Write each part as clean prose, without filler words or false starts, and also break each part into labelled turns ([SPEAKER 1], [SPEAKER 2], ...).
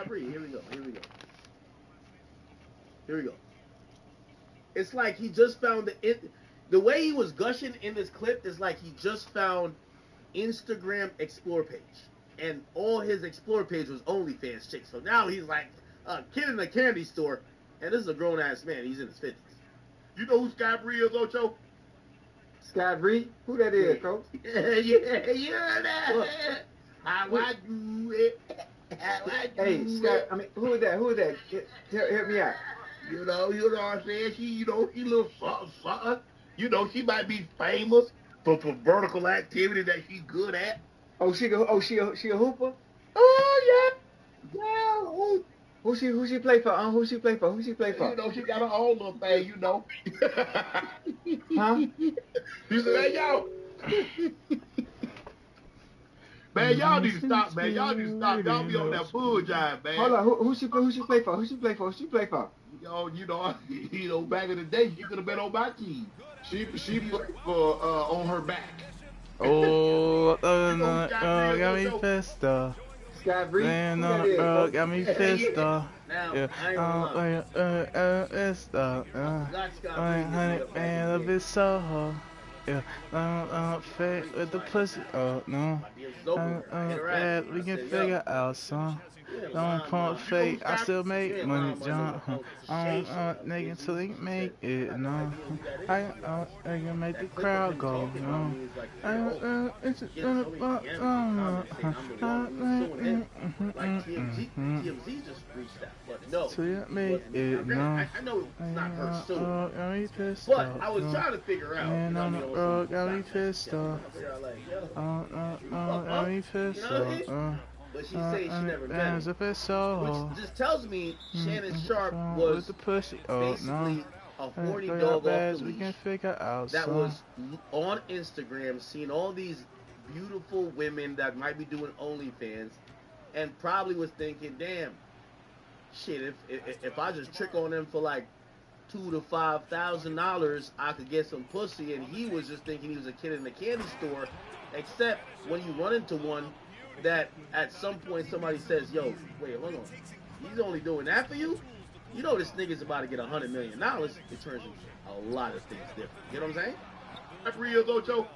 [SPEAKER 1] Scott Bree. Here we go. Here we go. Here we go. It's like he just found the way he was gushing in this clip is like he just found Instagram Explore page, and all his Explore page was OnlyFans chicks. So now he's like a kid in a candy store, and this is a grown ass man. He's in his 50s. You know who Scott Bree is, Ocho?
[SPEAKER 2] Scott Bree? Who that is, Coach?
[SPEAKER 1] Yeah, that. How I do it. How I do
[SPEAKER 2] Hey, Scott,
[SPEAKER 1] it.
[SPEAKER 2] I mean, who is that? Who is that? Help me out.
[SPEAKER 1] You know what I'm saying? She little something. She might be famous for vertical activity that she's good at.
[SPEAKER 2] Oh, she a hooper?
[SPEAKER 1] Oh yeah, yeah.
[SPEAKER 2] Who she play for? Who she play for? Who she play for?
[SPEAKER 1] She got her own little thing.
[SPEAKER 2] Huh?
[SPEAKER 1] You said, hey, y'all. Man, y'all need to stop, man. Y'all need to stop. Y'all be on that bull jive, man.
[SPEAKER 2] Hold on, who she play for? Who she play for? Who she play for?
[SPEAKER 1] Back in the day, she could have been on my team.
[SPEAKER 3] She played for on her back.
[SPEAKER 4] Oh, got me pissed off.
[SPEAKER 2] Scott Bree?
[SPEAKER 4] Man, got me pissed off. Yeah, pissed off. Man, a bit so. Yeah, fake with the pussy. Oh no, we can figure out some. Don't pump fake, I still make money, John. Nigga, till they make it, no. I can make the crowd go, no. So you make it, no.
[SPEAKER 1] I know it's not her suit, but I was trying to figure out.
[SPEAKER 4] Man, on the road, got me pissed off. Got me pissed off.
[SPEAKER 1] But she said she never met him.
[SPEAKER 4] Which
[SPEAKER 1] just tells me Shannon Sharp was basically a horny dog off the leash that was on Instagram seeing all these beautiful women that might be doing OnlyFans and probably was thinking, damn, shit, if I just trick on them for like $2,000 to $5,000, I could get some pussy. And he was just thinking he was a kid in the candy store, except when you run into one that at some point somebody says, yo, wait, hold on, he's only doing that for you? You know this nigga's about to get $100 million. It turns into a lot of things different. You know what I'm saying? 3 years, Ocho.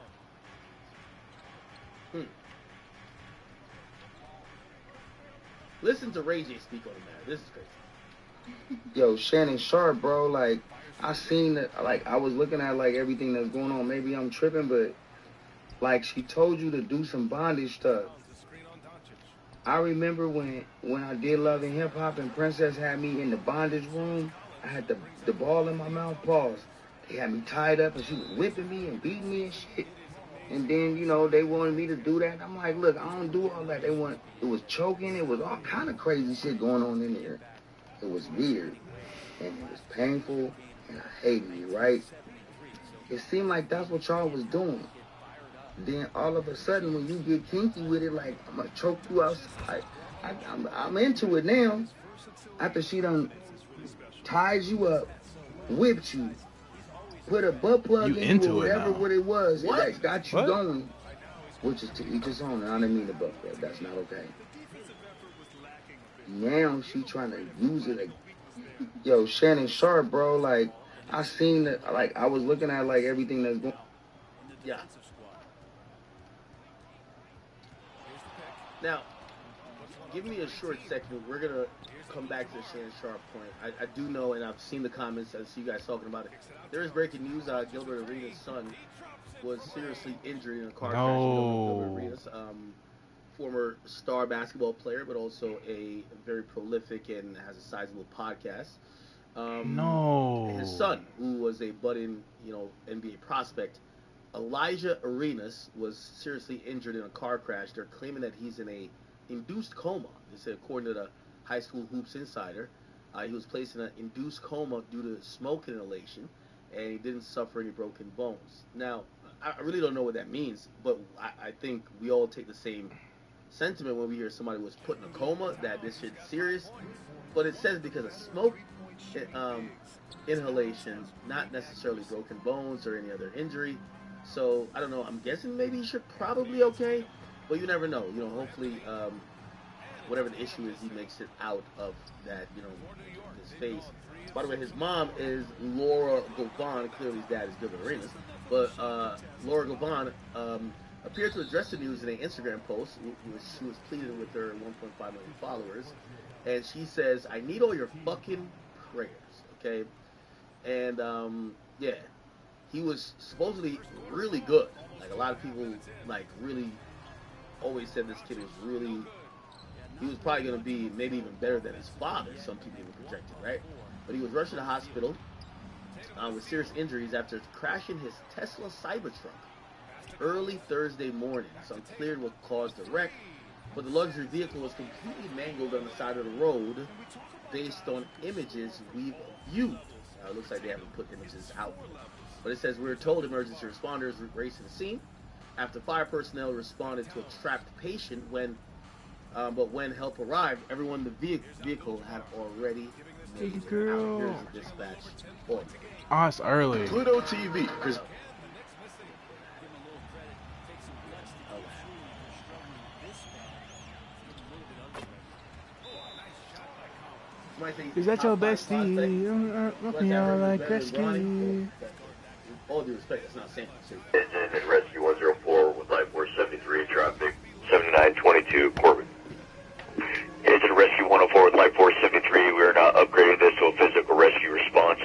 [SPEAKER 1] Listen to Ray J speak on the matter. This is crazy.
[SPEAKER 5] Yo, Shannon Sharp, bro, like, I seen it, like, I was looking at, like, everything that's going on. Maybe I'm tripping, but, like, she told you to do some bondage stuff. I remember when I did Love and Hip Hop and Princess had me in the bondage room, I had the ball in my mouth, pause. They had me tied up and she was whipping me and beating me and shit. And then, they wanted me to do that. I'm like, look, I don't do all that. It was choking. It was all kind of crazy shit going on in there. It was weird. And it was painful. And I hated it, right? It seemed like that's what y'all was doing. Then all of a sudden, when you get kinky with it, like, I'm going to choke you outside. I'm into it now. After she done ties you up, whipped you, put a butt plug in you, or whatever what it was, that got you going, which is to each his own. I didn't mean the butt plug. That's not okay. Now she trying to use it. Yo, Shannon Sharp, bro, like, I seen it, like, I was looking at, like, everything that's going.
[SPEAKER 1] Yeah. Now, give me a short second. We're going to come back to the Shannon Sharp point. I do know, and I've seen the comments, I see you guys talking about it. There is breaking news. Gilbert Arenas' son was seriously injured in a car crash. Gilbert Arenas, former star basketball player, but also a very prolific and has a sizable podcast. His son, who was a budding, NBA prospect, Elijah Arenas, was seriously injured in a car crash. They're claiming that he's in a induced coma. They say, according to the High School Hoops Insider, he was placed in an induced coma due to smoke inhalation, and he didn't suffer any broken bones. Now, I really don't know what that means, but I think we all take the same sentiment when we hear somebody was put in a coma, that this shit's serious. But it says because of smoke inhalation, not necessarily broken bones or any other injury. So, I don't know, I'm guessing maybe he should probably okay, but you never know. Hopefully whatever the issue is, he makes it out of that, his face. By the way, his mom is Laura Govan. Clearly, his dad is Gilbert Arenas. But Laura Govan appeared to address the news in an Instagram post. She was pleading with her 1.5 million followers. And she says, I need all your fucking prayers, okay? And, yeah, he was supposedly really good. Like, a lot of people, like, really always said this kid was really, he was probably going to be maybe even better than his father, some people even projected, right? But he was rushed to the hospital with serious injuries after crashing his Tesla Cybertruck early Thursday morning. It's unclear what caused the wreck, but the luxury vehicle was completely mangled on the side of the road based on images we've viewed. It looks like they haven't put images out. But it says, we were told emergency responders raced to the scene after fire personnel responded to a trapped patient but when help arrived, everyone in the vehicle had already made it out. Here's the dispatch.
[SPEAKER 4] Oh, it's early.
[SPEAKER 3] Pluto TV.
[SPEAKER 4] Is that your bestie? Looking all like Gretzky.
[SPEAKER 1] All due respect, that's not saying shit.
[SPEAKER 6] Engine Rescue 104 with Life Force 73 traffic, 7922 Corbin. Engine Rescue 104 with Life Force 73, we are now upgrading this to a physical rescue response.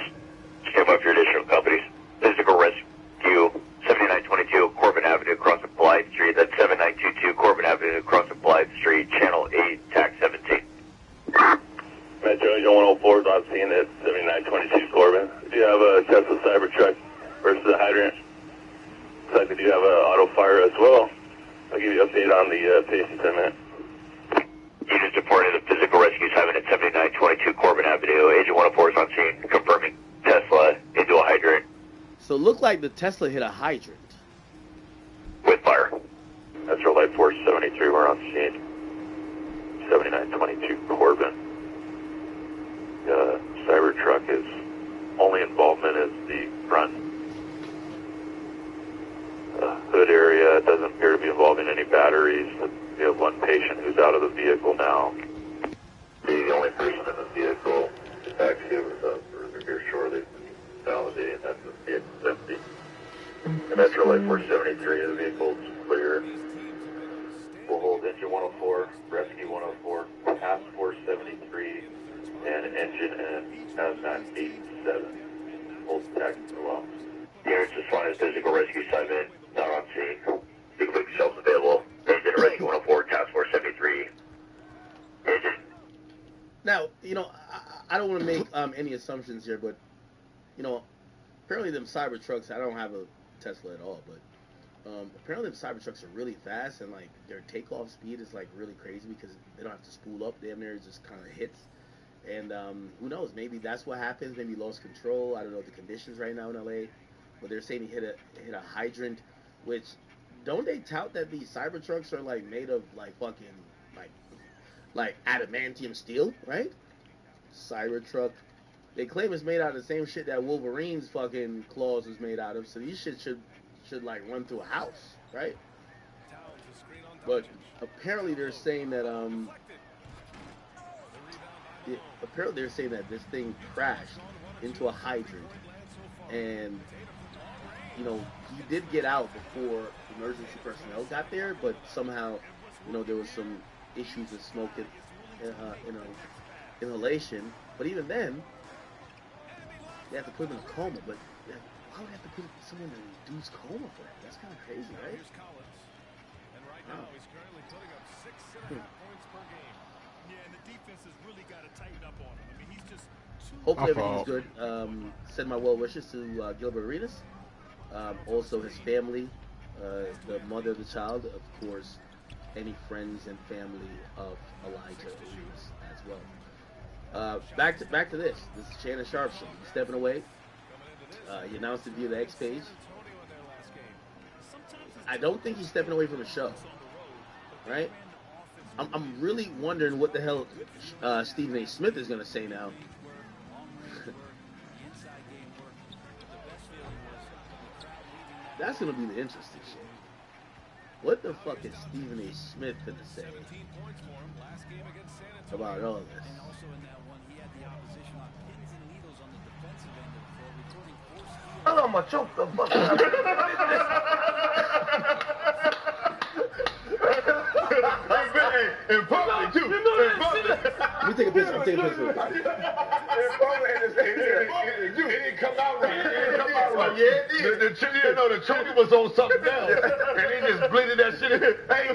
[SPEAKER 6] Stand by for your additional companies. Physical rescue 7922 Corbin Avenue, crossing Blythe Street. That's 7922 Corbin Avenue, crossing Blythe Street, Channel 8, TAC 17.
[SPEAKER 7] Metro Engine 104 is on scene at 7922 Corbin. Do you have a Tesla Cybertruck versus a hydrant? Looks like we do have an auto fire as well. I'll give you an update on the patient in a minute.
[SPEAKER 6] Units reported the physical rescue assignment at 7922 Corbin Avenue. Agent 104 is on scene, confirming Tesla into a hydrant.
[SPEAKER 1] So it looked like the Tesla hit a hydrant.
[SPEAKER 6] With fire.
[SPEAKER 7] That's our Life Force 73, we're on scene. 7922 Corbin. Cybertruck is only involvement is the front hood area. It doesn't appear to be involving any batteries. We have one patient who's out of the vehicle now.
[SPEAKER 6] The only person in the vehicle is actually further here shortly, validating that the vehicle's empty. And Metro Life Force 73, the vehicle's clear. We'll hold Engine 104, Rescue 104, Task Force 73, and Engine and Hazmat 87. Hold tax as well. Units responded to physical rescue assignment, not on scene. You can make yourselves available. Engine Rescue 104, Task Force 73. Engine.
[SPEAKER 1] Now, I don't want to make any assumptions here, but, apparently them Cybertrucks, I don't have a Tesla at all, but apparently them Cybertrucks are really fast, and, like, their takeoff speed is, like, really crazy because they don't have to spool up. Damn near it just kind of hits. And who knows? Maybe that's what happens. Maybe he lost control. I don't know the conditions right now in LA, but they're saying he hit a hydrant. Which, don't they tout that these Cybertrucks are like made of like fucking like adamantium steel, right? Cybertruck. They claim it's made out of the same shit that Wolverine's fucking claws was made out of. So these shit should like run through a house, right? But apparently they're saying that apparently they're saying that this thing crashed into a hydrant, and he did get out before emergency personnel got there, but somehow there was some issues with smoke inhalation. But even then, they have to put him in a coma. But why would they have to put someone in a induced coma for that? That's kind of crazy, right? Wow. Hopefully everything's good. Send my well wishes to Gilbert Arenas. Also his family, the mother of the child, of course, any friends and family of Elijah Arenas as well. Back to this. This is Shannon Sharp show. He's stepping away. He announced it via the X page. I don't think he's stepping away from the show. Right? I'm really wondering what the hell Stephen A. Smith is going to say now. That's going to be the interesting shit. What the fuck is Stephen A. Smith gonna say about all this?
[SPEAKER 8] I'm gonna choke the fuck out of
[SPEAKER 3] In public, too. In public.
[SPEAKER 1] Let me take a picture. I'm taking a picture.
[SPEAKER 3] It didn't come out right. It didn't come out right. Yeah, it did. The choker was on something else. And he just blended that shit in. Hey,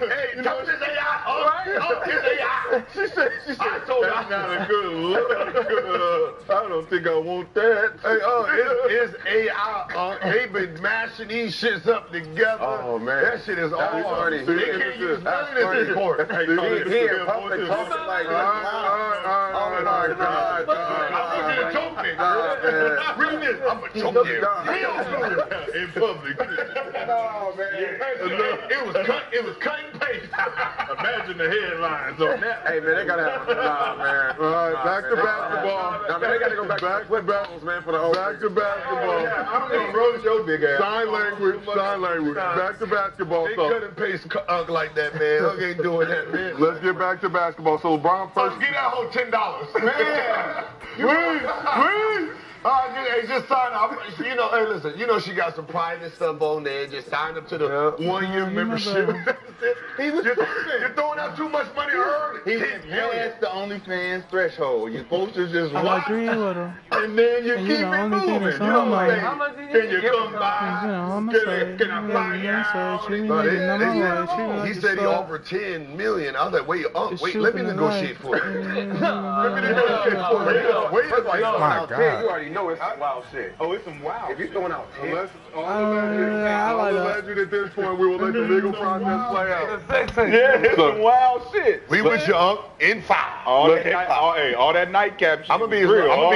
[SPEAKER 3] tell me this AI. All right? Oh, it's AI. She said, I told her. That's not a good look. I don't think I want that. Hey, it's AI. They've been mashing these shits up together. Oh, man. That shit is all funny. They can't use none of this in court. He in public talking like that. Oh, my God. I want you to choke me. Read this. I'm going to choke you. In public. Oh, man. It was cut and paste. Imagine the headlines on that.
[SPEAKER 8] Hey, man, they got to have man. All right, back to basketball. Now, man, they got to go back to basketball, man, for the old. Back to basketball.
[SPEAKER 3] I'm going to roast your big ass.
[SPEAKER 8] Sign language. Back to basketball.
[SPEAKER 3] They cut and paste Unk like that, man. Unk ain't doing that, man.
[SPEAKER 8] Let's get back to basketball. So LeBron first.
[SPEAKER 3] Get that whole $10. Man. Please. Hey, just sign up. Hey, listen, she got some private stuff on there. Just sign up to the 1 year membership. You're throwing out too much money early.
[SPEAKER 8] He went past the OnlyFans threshold. You're supposed to just
[SPEAKER 4] I
[SPEAKER 8] watch.
[SPEAKER 4] agree with him.
[SPEAKER 3] And then you
[SPEAKER 4] And
[SPEAKER 3] keep
[SPEAKER 4] the
[SPEAKER 3] it
[SPEAKER 4] only thing
[SPEAKER 3] moving.
[SPEAKER 4] that's on my
[SPEAKER 3] Can you come by? Can I buy you out? He said he offered $10 million. I was like, wait, let me negotiate for it. Wait,
[SPEAKER 8] my God. You already know it's some wild shit. Oh, it's some wild. If you're throwing out 10, alleged at this point, we will let the legal process play out.
[SPEAKER 3] Yeah, it's some wild shit. We wish you Unk in 5.
[SPEAKER 8] All that nightcap shit.
[SPEAKER 3] I'm gonna be his lawyer. I'm gonna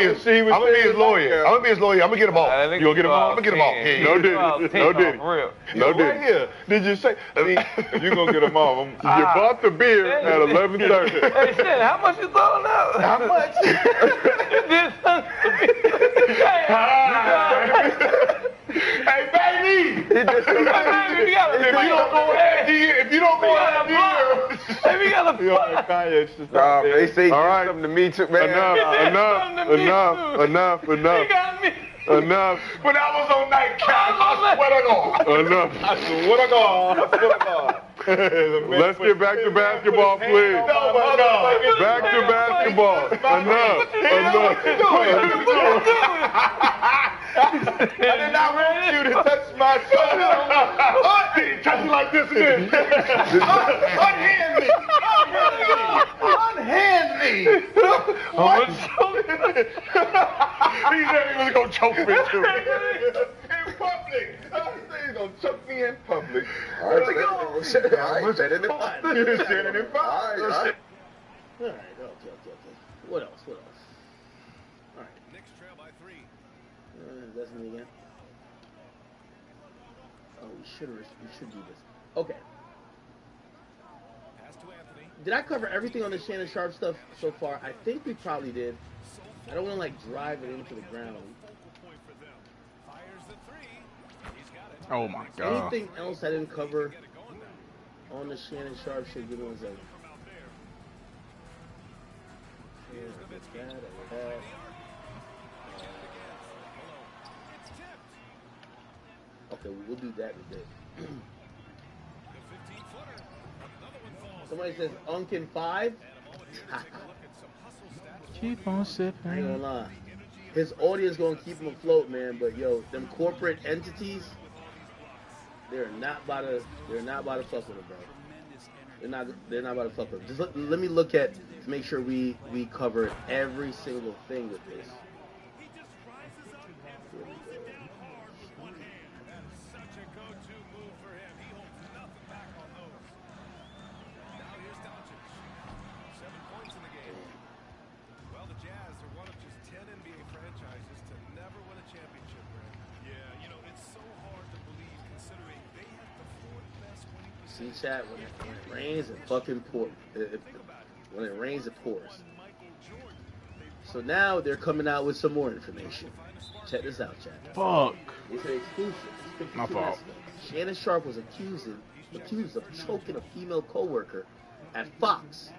[SPEAKER 3] be his lawyer. I'm gonna get him off. You gonna get him off? I'm gonna get him off.
[SPEAKER 8] No diddy. Right here. Did you say? If you gonna get him off, you bought the beer at 11:30.
[SPEAKER 9] Hey, shit, how much you throwing out?
[SPEAKER 3] How much? Hey, baby!
[SPEAKER 9] If
[SPEAKER 3] you don't go out here,
[SPEAKER 9] we gotta
[SPEAKER 8] Kanye
[SPEAKER 2] they say something to me too, man.
[SPEAKER 8] Enough.
[SPEAKER 3] when I was on nightcap, I swear to God.
[SPEAKER 8] Enough.
[SPEAKER 3] I swear to God.
[SPEAKER 8] Let's get back to basketball, please. Back to basketball. Enough.
[SPEAKER 3] I did not want you to touch my shoulder. Touch me like this again. Unhand me. Unhand me. What? He said he was going to choke me too. In public. He's going to choke me in public.
[SPEAKER 8] All right, said it in five.
[SPEAKER 3] You just said it in 5.
[SPEAKER 1] All right. Okay. What else? All right.
[SPEAKER 10] Knicks trail by 3.
[SPEAKER 1] That's me again. Oh, we should do this. Okay.
[SPEAKER 10] Pass to Anthony.
[SPEAKER 1] Did I cover everything on the Shannon Sharp stuff so far? I think we probably did. I don't want to drive it into the ground.
[SPEAKER 10] Fires the 3. He's got it.
[SPEAKER 4] Oh my God.
[SPEAKER 1] Anything else I didn't cover on the Shannon Sharp shit? Give me 1 second. Okay, we'll do that in a bit. Somebody says Unkin 5.
[SPEAKER 4] Keep on
[SPEAKER 1] I ain't
[SPEAKER 4] sipping.
[SPEAKER 1] gonna lie. His audience gonna keep him afloat, man. But yo, them corporate entities, they're not about to fuck with him, bro. They're not about to fuck with him. Just let me look at to make sure we cover every single thing with this. Here we go.
[SPEAKER 10] Such a go-to move for him. He holds nothing back on those. Now here's Doncic. 7 points in the game. Well, the Jazz are one of just 10 NBA franchises to never win a championship, Greg. Yeah, it's so hard to believe considering they had the 4th best winning
[SPEAKER 1] See, chat, when it rains, it fucking pours. When it rains, it pours. So now they're coming out with some more information. Check this out, chat.
[SPEAKER 4] Fuck.
[SPEAKER 1] It's an exclusive.
[SPEAKER 4] My fault.
[SPEAKER 1] Shannon Sharp was accusing accused of choking a female co-worker at Fox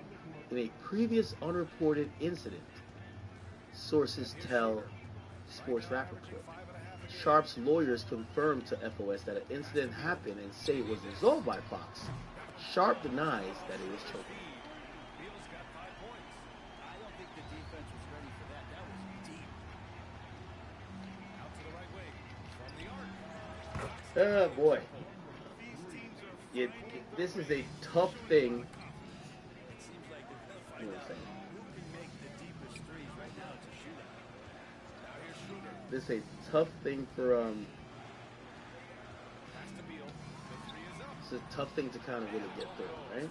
[SPEAKER 1] in a previous unreported incident. Sources tell Sports Wrap Report. Sharp's lawyers confirmed to FOS that an incident happened and say it was resolved by Fox. Sharp denies that it was choking. Oh boy. This is a tough thing. This is a tough thing for it's a tough thing to kind of really get through, right?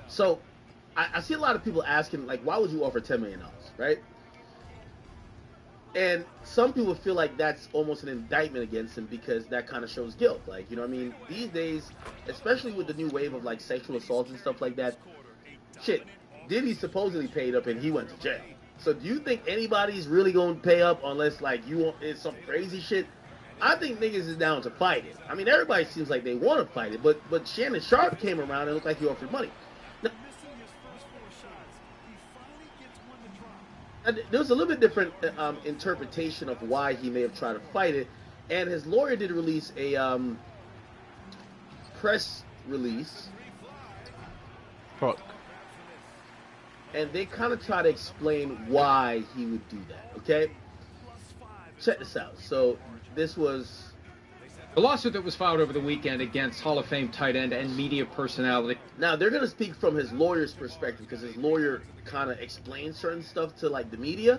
[SPEAKER 1] So I see a lot of people asking, like, why would you offer $10 million, right? And some people feel like that's almost an indictment against him because that kind of shows guilt. Like, you know what I mean? These days, especially with the new wave of, like, sexual assaults and stuff like that, shit, Diddy supposedly paid up and he went to jail. So do you think anybody's really going to pay up unless, like, you want it's some crazy shit? I think niggas is down to fight it. I mean, everybody seems like they want to fight it, but Shannon Sharp came around and looked like he offered money. There was a little bit different interpretation of why he may have tried to fight it, and his lawyer did release a press release.
[SPEAKER 4] Fuck.
[SPEAKER 1] And they kind of try to explain why he would do that, okay? Check this out. So this was
[SPEAKER 11] a lawsuit that was filed over the weekend against Hall of Fame tight end and media personality.
[SPEAKER 1] Now, they're going to speak from his lawyer's perspective because his lawyer kind of explained certain stuff to, like, the media.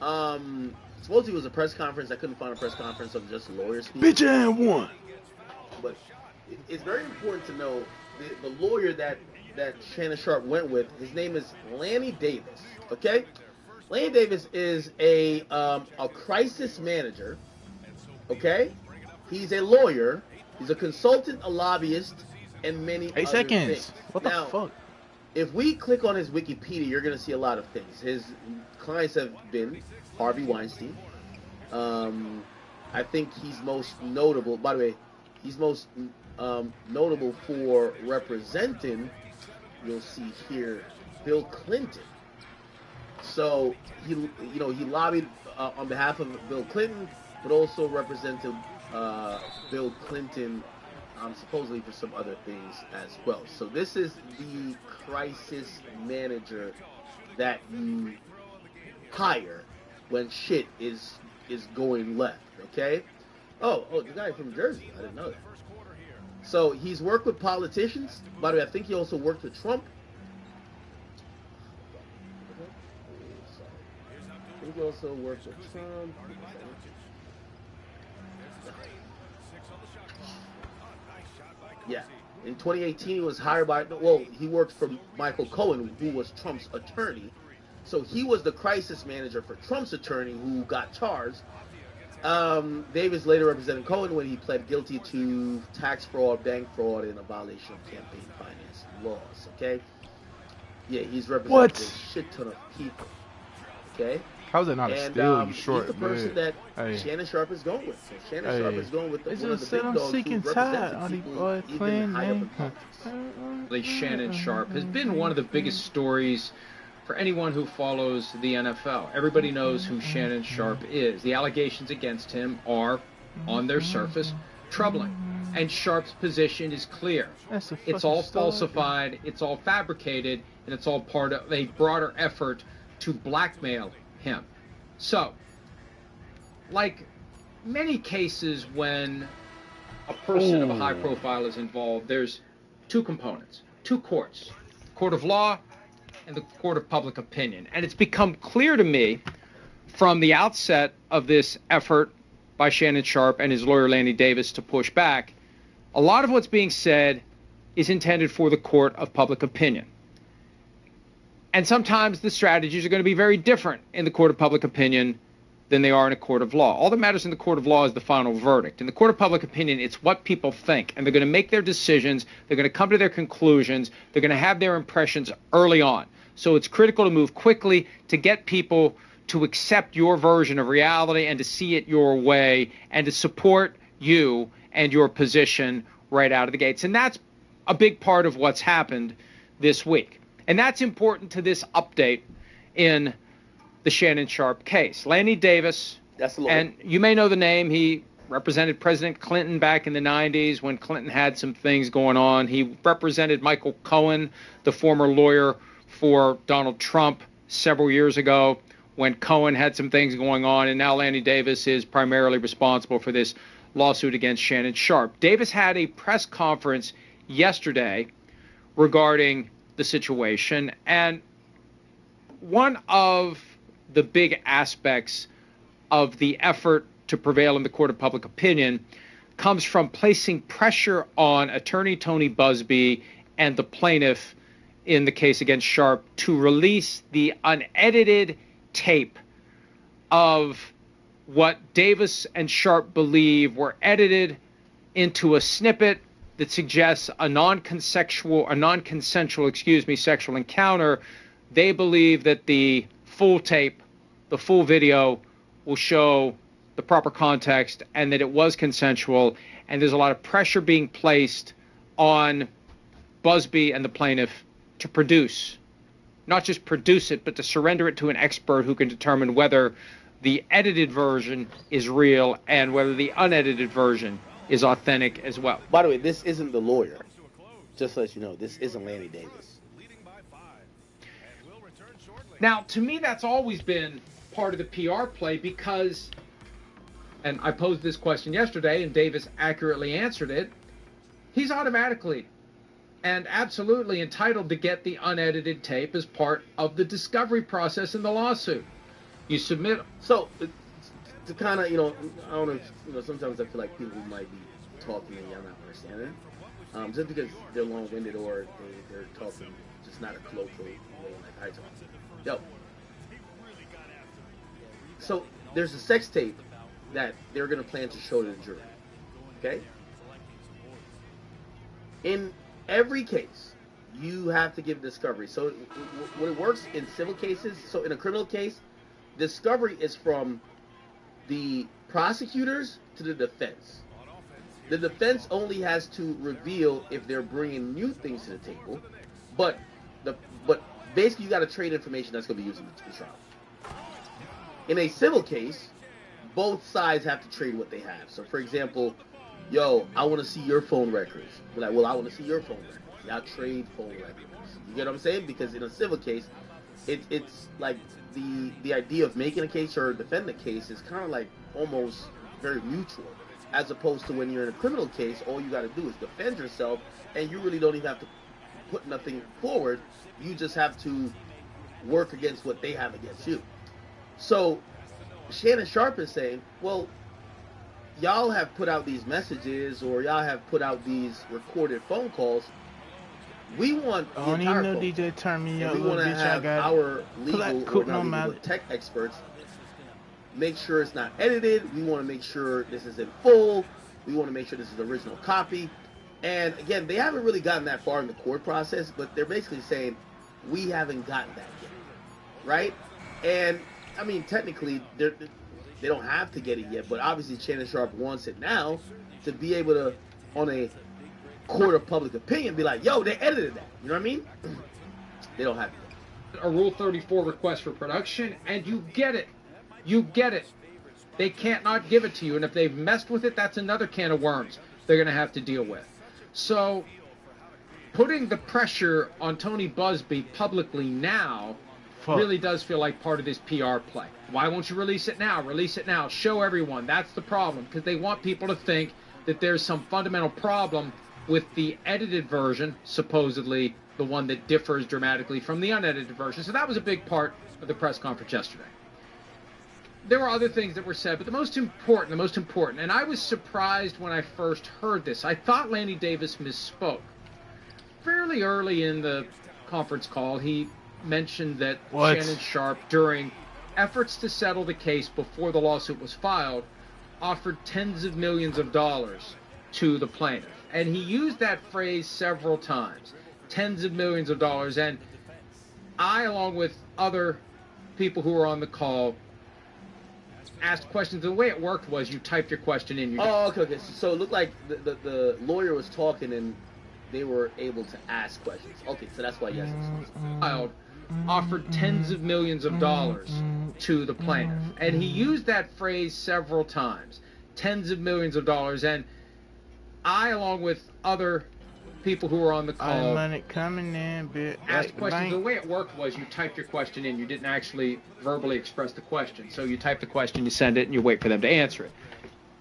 [SPEAKER 1] Supposedly it was a press conference. I couldn't find a press conference of just lawyers speaking.
[SPEAKER 4] Bitch, I won.
[SPEAKER 1] But it's very important to know the lawyer that Shannon Sharp went with, his name is Lanny Davis, okay? Lanny Davis is a crisis manager, okay? He's a lawyer, he's a consultant, a lobbyist, and many other things.
[SPEAKER 4] What the fuck?
[SPEAKER 1] If we click on his Wikipedia, you're going to see a lot of things. His clients have been Harvey Weinstein. I think he's most notable, by the way, he's most notable for representing, you'll see here, Bill Clinton. So he lobbied on behalf of Bill Clinton, but also represented Bill Clinton supposedly for some other things as well. So this is the crisis manager that you hire when shit is going left, okay? Oh, the guy from Jersey. I didn't know that. So he's worked with politicians. By the way, I think he also worked with Trump. I think he also worked with Trump. Yeah. In 2018, he was hired by, he worked for Michael Cohen, who was Trump's attorney. So he was the crisis manager for Trump's attorney who got charged. Davis later represented Cohen when he pled guilty to tax fraud, bank fraud, and a violation of campaign finance laws, okay? Yeah, he's represented a shit ton of people, okay?
[SPEAKER 4] How's that not a steal, you short
[SPEAKER 1] he's the person that Shannon Sharp is going with. So Shannon Sharp is going with one of the big dogs who represents people even high up in politics.
[SPEAKER 11] Shannon Sharp has been one of the biggest stories for anyone who follows the NFL. Everybody knows who Shannon Sharp is. The allegations against him are, on their surface, troubling. And Sharp's position is clear. It's all falsified, it's all fabricated, and it's all part of a broader effort to blackmail him. So, like many cases when a person of a high profile is involved, there's two components, two courts, the court of law and the court of public opinion. And it's become clear to me from the outset of this effort by Shannon Sharp and his lawyer Lanny Davis to push back, a lot of what's being said is intended for the court of public opinion. And sometimes the strategies are going to be very different in the court of public opinion than they are in a court of law. All that matters in the court of law is the final verdict. In the court of public opinion, it's what people think. And they're going to make their decisions. They're going to come to their conclusions. They're going to have their impressions early on. So it's critical to move quickly to get people to accept your version of reality and to see it your way and to support you and your position right out of the gates. And that's a big part of what's happened this week. And that's important to this update in the Shannon Sharpe case. Lanny Davis,
[SPEAKER 1] that's the lawyer.
[SPEAKER 11] And you may know the name. He represented President Clinton back in the 90s when Clinton had some things going on. He represented Michael Cohen, the former lawyer for Donald Trump, several years ago when Cohen had some things going on. And now Lanny Davis is primarily responsible for this lawsuit against Shannon Sharpe. Davis had a press conference yesterday regarding the situation. And one of the big aspects of the effort to prevail in the court of public opinion comes from placing pressure on attorney Tony Buzbee and the plaintiff in the case against Sharpe to release the unedited tape of what Davis and Sharpe believe were edited into a snippet that suggests a non-consensual sexual encounter. They believe that the full tape, the full video, will show the proper context and that it was consensual, and there's a lot of pressure being placed on Buzbee and the plaintiff to produce, not just produce it, but to surrender it to an expert who can determine whether the edited version is real and whether the unedited version is authentic as well.
[SPEAKER 1] By the way, this isn't the lawyer. Just to let you know, this isn't Lanny Davis.
[SPEAKER 11] Now, to me, that's always been part of the PR play because, and I posed this question yesterday and Davis accurately answered it, he's automatically and absolutely entitled to get the unedited tape as part of the discovery process in the lawsuit. You submit.
[SPEAKER 1] So, to kind of, I don't know, sometimes I feel like people might be talking and y'all not understanding. Just because they're long-winded or they're talking just not a colloquial way like I talk. Yo. So, there's a sex tape that they're going to plan to show to the jury. Okay? In every case, you have to give discovery. So, when it works in civil cases, so in a criminal case, discovery is from the prosecutors to the defense. The defense only has to reveal if they're bringing new things to the table, but basically you got to trade information that's going to be used in the trial. In a civil case, both sides have to trade what they have. So, for example, yo, I want to see your phone records. Be like, well, I want to see your phone records. Y'all trade phone records. You get what I'm saying? Because in a civil case, it's like the idea of making a case or defending a case is kind of like almost very mutual. As opposed to when you're in a criminal case, all you got to do is defend yourself, and you really don't even have to put nothing forward. You just have to work against what they have against you. So Shannon Sharpe is saying, well, y'all have put out these messages or y'all have put out these recorded phone calls. We want the entire phone.
[SPEAKER 4] DJ turn me up,
[SPEAKER 1] we want to have our legal or tech experts make sure it's not edited. We want to make sure this is in full. We want to make sure this is the original copy. And again, they haven't really gotten that far in the court process, but they're basically saying we haven't gotten that yet, right? And I mean, technically, they don't have to get it yet, but obviously Shannon Sharpe wants it now to be able to, on a court of public opinion, be like, yo, they edited that. You know what I mean? They don't have it yet.
[SPEAKER 11] A Rule 34 request for production, and you get it. You get it. They can't not give it to you, and if they've messed with it, that's another can of worms they're going to have to deal with. So, putting the pressure on Tony Buzbee publicly now really does feel like part of this PR play. Why won't you release it now? Release it now. Show everyone. That's the problem, because they want people to think that there's some fundamental problem with the edited version, supposedly the one that differs dramatically from the unedited version. So that was a big part of the press conference yesterday. There were other things that were said, but the most important, and I was surprised when I first heard this. I thought Lanny Davis misspoke. Fairly early in the conference call, he mentioned that Shannon Sharpe, during efforts to settle the case before the lawsuit was filed, offered tens of millions of dollars to the plaintiff. And he used that phrase several times, tens of millions of dollars. And I, along with other people who were on the call, asked questions. The way it worked was you typed your question in.
[SPEAKER 1] Okay. So it looked like the lawyer was talking and they were able to ask questions. Okay, so that's why yes.
[SPEAKER 11] Child offered tens of millions of dollars to the plaintiff, and he used that phrase several times, tens of millions of dollars, and I, along with other people who were on the call,
[SPEAKER 4] money coming in,
[SPEAKER 11] asked questions. The way it worked was you typed your question in. You didn't actually verbally express the question. So you type the question, you send it, and you wait for them to answer it.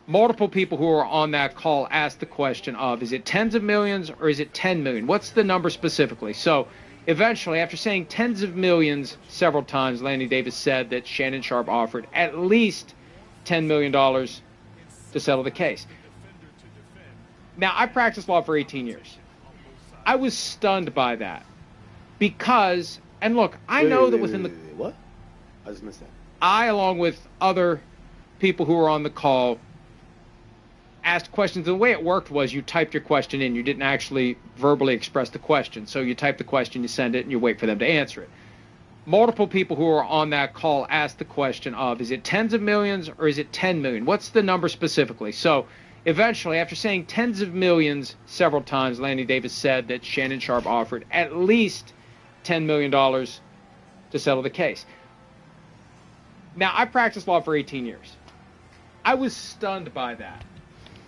[SPEAKER 11] Multiple people who were on that call asked the question of, is it tens of millions or is it 10 million? What's the number specifically? So eventually, after saying tens of millions several times, Lanny Davis said that Shannon Sharpe offered at least $10 million to settle the case. Now, I practiced law for 18 years. I was stunned by that because, and look, I know that within the...
[SPEAKER 1] What? I just missed that.
[SPEAKER 11] I, along with other people who were on the call, asked questions. The way it worked was you typed your question in. You didn't actually verbally express the question. So you type the question, you send it, and you wait for them to answer it. Multiple people who were on that call asked the question of, is it tens of millions or is it 10 million? What's the number specifically? So eventually, after saying tens of millions several times, Lanny Davis said that Shannon Sharpe offered at least $10 million to settle the case. Now, I practiced law for 18 years. I was stunned by that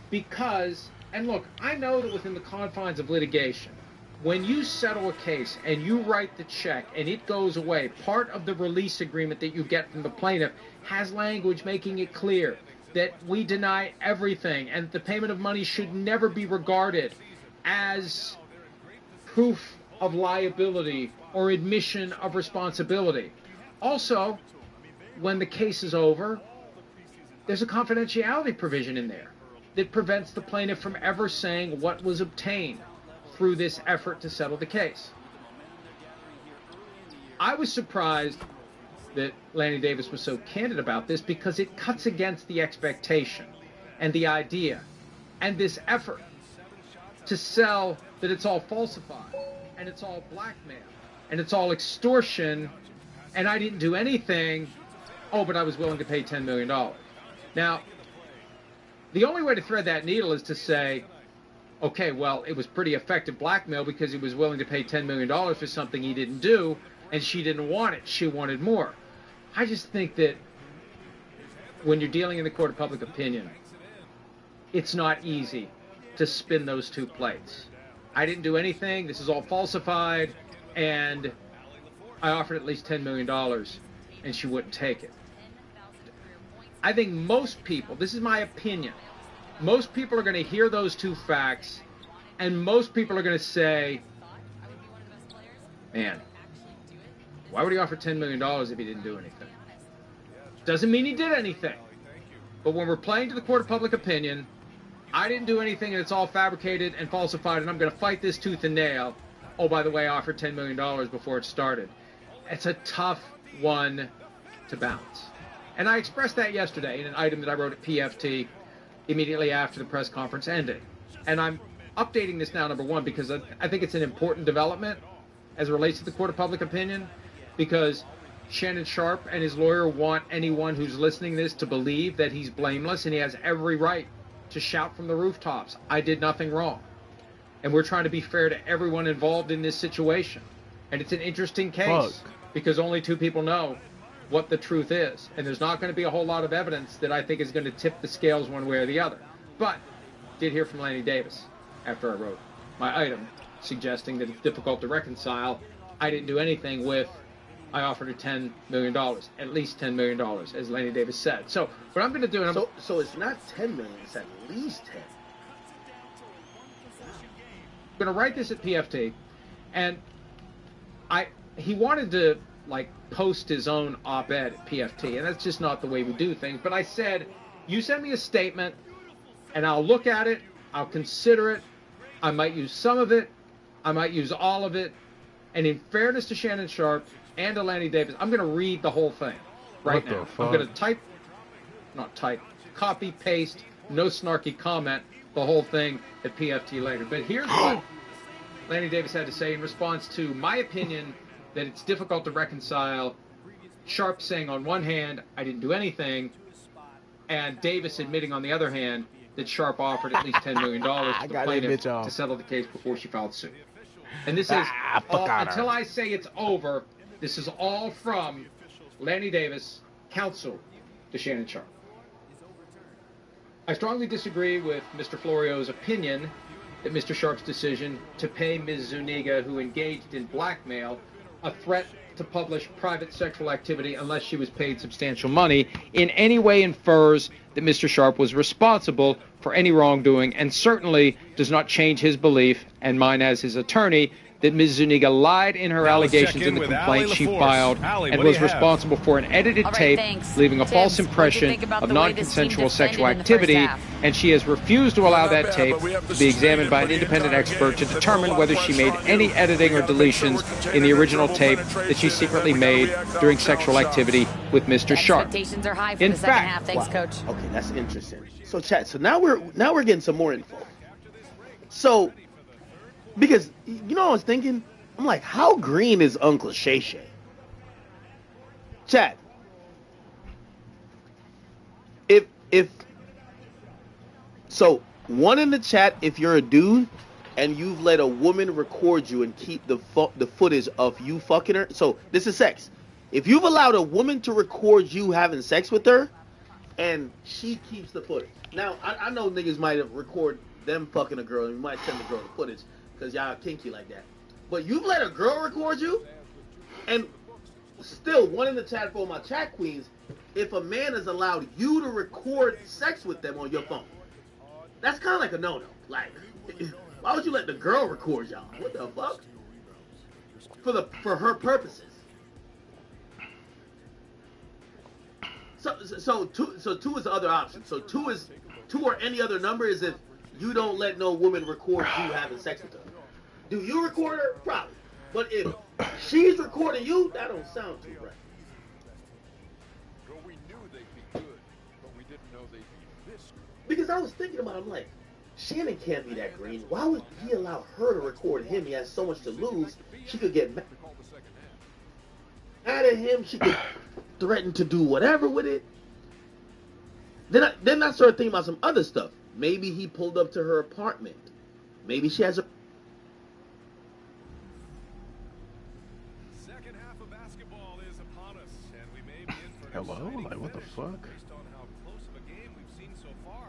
[SPEAKER 11] because, and look, I know that within the confines of litigation, when you settle a case and you write the check and it goes away, part of the release agreement that you get from the plaintiff has language making it clear that we deny everything and the payment of money should never be regarded as proof of liability or admission of responsibility. Also, when the case is over, there's a confidentiality provision in there that prevents the plaintiff from ever saying what was obtained through this effort to settle the case. I was surprised that Lanny Davis was so candid about this because it cuts against the expectation and the idea and this effort to sell that it's all falsified and it's all blackmail and it's all extortion and I didn't do anything, but I was willing to pay $10 million. Now, the only way to thread that needle is to say, okay, well, it was pretty effective blackmail because he was willing to pay $10 million for something he didn't do, and she didn't want it. She wanted more. I just think that when you're dealing in the court of public opinion, it's not easy to spin those two plates. I didn't do anything. This is all falsified, and I offered at least $10 million, and she wouldn't take it. I think most people, this is my opinion, most people are going to hear those two facts, and most people are going to say, man, why would he offer $10 million if he didn't do anything? Doesn't mean he did anything. But when we're playing to the court of public opinion, I didn't do anything and it's all fabricated and falsified and I'm going to fight this tooth and nail. Oh, by the way, I offered $10 million before it started. It's a tough one to balance. And I expressed that yesterday in an item that I wrote at PFT immediately after the press conference ended. And I'm updating this now, number one, because I think it's an important development as it relates to the court of public opinion, because Shannon Sharpe and his lawyer want anyone who's listening to this to believe that he's blameless and he has every right to shout from the rooftops, I did nothing wrong. And we're trying to be fair to everyone involved in this situation. And it's an interesting case because only two people know what the truth is. And there's not going to be a whole lot of evidence that I think is going to tip the scales one way or the other. But did hear from Lanny Davis after I wrote my item suggesting that it's difficult to reconcile. I didn't do anything with, I offered her $10 million, at least $10 million, as Lanny Davis said. So what I'm going to do... And
[SPEAKER 1] so it's not $10 million, it's at least 10.
[SPEAKER 11] I'm going to write this at PFT, and he wanted to, like, post his own op-ed at PFT, and that's just not the way we do things. But I said, you send me a statement, and I'll look at it, I'll consider it, I might use some of it, I might use all of it, and in fairness to Shannon Sharpe and to Lanny Davis, I'm going to read the whole thing right now. I'm going to copy, paste, no snarky comment, the whole thing at PFT later. But here's what Lanny Davis had to say in response to my opinion that it's difficult to reconcile Sharpe saying on one hand, I didn't do anything, And Davis admitting, on the other hand, that Sharp offered at least $10 million to the plaintiff to settle the case before she filed suit. And this is, until I say it's over, this is all from Lanny Davis, counsel to Shannon Sharp. I strongly disagree with Mr. Florio's opinion that Mr. Sharp's decision to pay Ms. Zuniga, who engaged in blackmail, a threat to publish private sexual activity unless she was paid substantial money, in any way infers that Mr. Sharp was responsible for any wrongdoing, and certainly does not change his belief, and mine as his attorney, that Ms. Zuniga lied in her allegations in the complaint she filed and was responsible for an edited tape, leaving a false impression of non-consensual sexual activity, and she has refused to allow that tape to be examined by an independent expert to determine whether she made any editing or deletions in the original tape that she secretly made during sexual activity with Mr. Sharp.
[SPEAKER 12] Expectations are high for the second half. Thanks, Coach.
[SPEAKER 1] Okay, that's interesting. So, chat. So now we're getting some more info. So, because you know what I was thinking, I'm like, how green is Uncle Shay Shay? Chat. If so, one in the chat, if you're a dude and you've let a woman record you and keep the footage of you fucking her. So this is sex. If you've allowed a woman to record you having sex with her, and she keeps the footage. Now I know niggas might have record them fucking a girl, and you might send the girl the footage because y'all kinky like that. But you've let a girl record you, and still, one in the chat for my chat queens, if a man has allowed you to record sex with them on your phone, that's kind of like a no-no. Like, why would you let the girl record y'all? What the fuck? For her purposes. So two is the other option. So two or any other number is if you don't let no woman record you having sex with her. Do you record her? Probably. But if she's recording you, that don't sound too right.
[SPEAKER 10] Well, we knew they'd be good, but we didn't know they'd be this good.
[SPEAKER 1] Because I was thinking about it, I'm like, Shannon can't be that green. Why would he allow her to record him? He has so much to lose. She could get mad at him. She could threaten to do whatever with it. Then I started thinking about some other stuff. Maybe he pulled up to her apartment. Maybe she has a...
[SPEAKER 10] Second half of basketball is upon us, and we may be in for
[SPEAKER 4] Hello? Like, what the fuck?
[SPEAKER 10] based on how close of a game we've seen so far.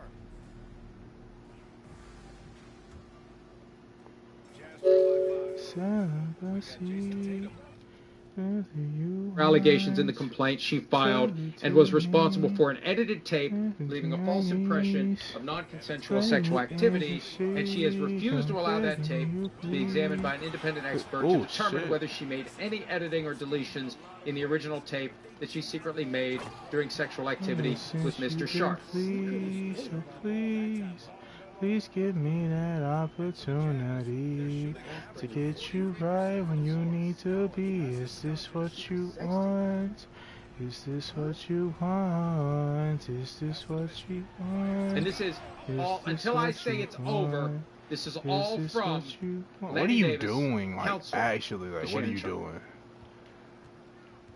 [SPEAKER 11] Allegations in the complaint she filed and was responsible for an edited tape, leaving a false impression of non-consensual sexual activity, and she has refused to allow that tape to be examined by an independent expert to determine whether she made any editing or deletions in the original tape that she secretly made during sexual activity with Mr. Sharp.
[SPEAKER 4] Please give me that opportunity to get you right when you need to be. Is this what you want? Is this what you want? Is this what you want?
[SPEAKER 11] And this is all, until I say it's over, this is all from
[SPEAKER 4] What are you doing? Like, actually, like, what are you doing?